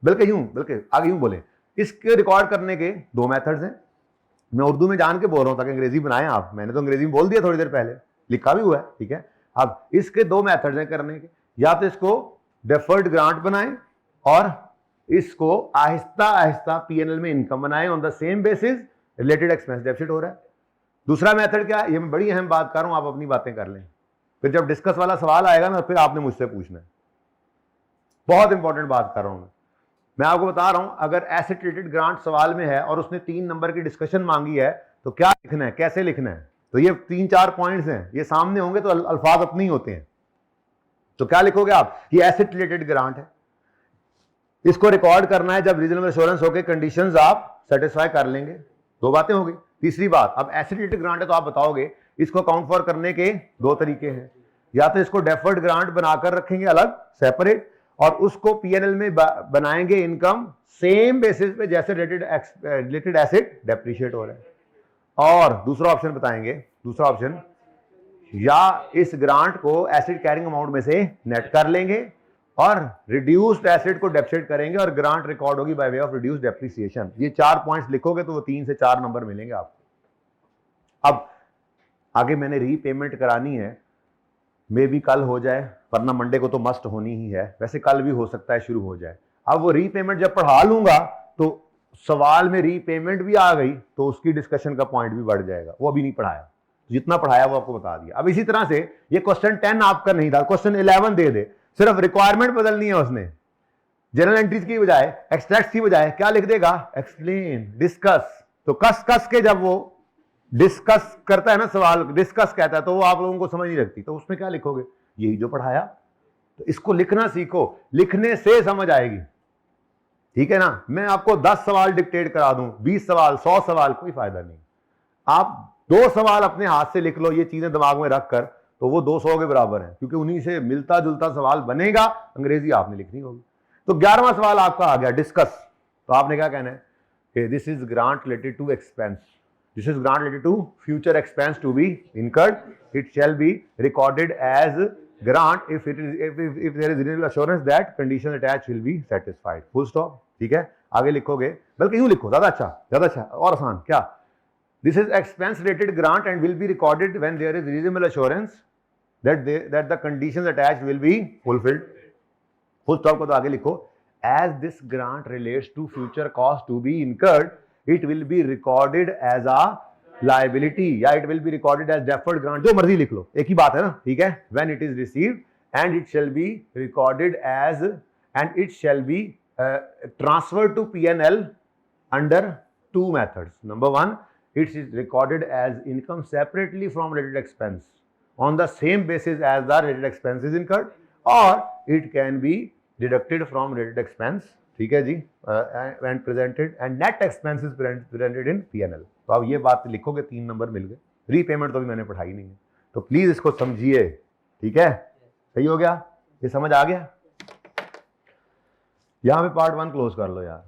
बल्कि आगे यूं बोले, इसके रिकॉर्ड करने के 2 मेथड्स हैं। मैं उर्दू में जान के बोल रहा हूं ताकि अंग्रेजी बनाएं आप, मैंने तो अंग्रेजी में बोल दिया थोड़ी देर पहले, लिखा भी हुआ है, ठीक है। अब इसके 2 मेथड्स हैं करने के, या तो इसको डेफर्ड ग्रांट बनाएं और इसको आहिस्ता आहिस्ता P&L में इनकम बनाएं on the same basis related expense deficit हो रहा है। दूसरा मेथड क्या है, ये मैं बड़ी अहम बात कर रहा हूं, आप अपनी बातें कर लें, फिर जब डिस्कस वाला सवाल आएगा ना फिर आपने मुझसे पूछना है। बहुत इंपॉर्टेंट बात कर रहा हूं मैं आपको बता रहा हूं, अगर एसेट रिलेटेड ग्रांट सवाल में है और उसने 3 नंबर की डिस्कशन मांगी है तो क्या लिखना है, कैसे लिखना है। तो ये 3-4 पॉइंट्स हैं, ये सामने होंगे तो अल्फाज अपने ही होते हैं। तो क्या लिखोगे आप, ये एसेट रिलेटेड ग्रांट है, इसको रिकॉर्ड करना है जब रीजनेबल एश्योरेंस होके कंडीशंस आप सेटिस्फाई कर लेंगे। 2 बातें हो गई। तीसरी बात, अब एसेट रिलेटेड ग्रांट है तो आप बताओगे इसको अकाउंट फॉर करने के 2 तरीके हैं, या तो इसको डेफर्ड ग्रांट बनाकर रखेंगे अलग सेपरेट, और उसको P&L में बनाएंगे इनकम सेम बेसिस पे जैसे रिलेटेड एसेट डेप्रिशिएट हो रहा है। और दूसरा ऑप्शन बताएंगे, दूसरा ऑप्शन, या इस ग्रांट को एसेट कैरिंग अमाउंट में से नेट कर लेंगे और रिड्यूस्ड एसेट को डेप्रिशिएट करेंगे और ग्रांट रिकॉर्ड होगी by way of reduced depreciation. ये 4 पॉइंट्स लिखोगे तो वो 3 से 4 नंबर मिलेंगे आपको। अब आगे मैंने रीपेमेंट करानी है मे भी कल हो जाए, वरना मंडे को तो मस्ट होनी ही है, वैसे कल भी हो सकता है शुरू हो जाए। अब वो रीपेमेंट जब पढ़ा लूंगा तो सवाल में रीपेमेंट भी आ गई तो उसकी डिस्कशन का पॉइंट भी बढ़ जाएगा। वो अभी नहीं पढ़ाया, जितना पढ़ाया वो आपको बता दिया। अब इसी तरह से ये क्वेश्चन 10 आपका नहीं था, क्वेश्चन 11 दे दे, सिर्फ रिक्वायरमेंट बदलनी है उसने। जनरल एंट्रीज की बजाय, एक्सट्रैक्ट की बजाय क्या लिख देगा, एक्सप्लेन, डिस्कस। तो कस कस के जब वो डिस्कस करता है ना, सवाल डिस्कस कहता है, तो वो आप लोगों को समझ नहीं लगती, तो उसमें क्या लिखोगे, यही जो पढ़ाया। तो इसको लिखना सीखो, लिखने से समझ आएगी, ठीक है ना। मैं आपको 10 सवाल डिक्टेट करा दूं, 20 सवाल, 100 सवाल, कोई फायदा नहीं। आप 2 सवाल अपने हाथ से लिख लो, ये चीजें दिमाग में रख कर, तो वो 200 के बराबर है, क्योंकि उन्हीं से मिलता जुलता सवाल बनेगा। अंग्रेजी आपने लिखनी होगी। तो 11वां सवाल आपका आ गया, डिस्कस। तो आपने क्या कहना है, this is grant related to expense, this is grant related to future expense to be incurred, it shall be recorded as grant if there is reasonable assurance that conditions attached will be satisfied, full stop। ठीक है, आगे लिखोगे, बल्कि यूं लिखो, ज्यादा अच्छा और आसान। क्या, this is expense related grant and will be recorded when there is reasonable assurance that the conditions attached will be fulfilled, full stop को तो आगे लिखो, as this grant relates to future cost to be incurred it will be recorded as a liability या it will be recorded as deferred grant, जो मर्जी लिख लो, एक ही बात है ना, ठीक है। when it is received and it shall be recorded as and it shall be transferred to P&L under 2 methods. Number 1, it is recorded as income separately from related expense on the same basis as the related expense is incurred, or it can be deducted from related expense, ठीक है जी, and presented and net expense is presented in P&L। तो अब ये बात लिखोगे, 3 नंबर मिल गए। रीपेमेंट तो भी मैंने पढ़ाई नहीं है, तो प्लीज इसको समझिए, ठीक है। सही हो गया, ये समझ आ गया। यहां पे पार्ट 1 क्लोज कर लो यार।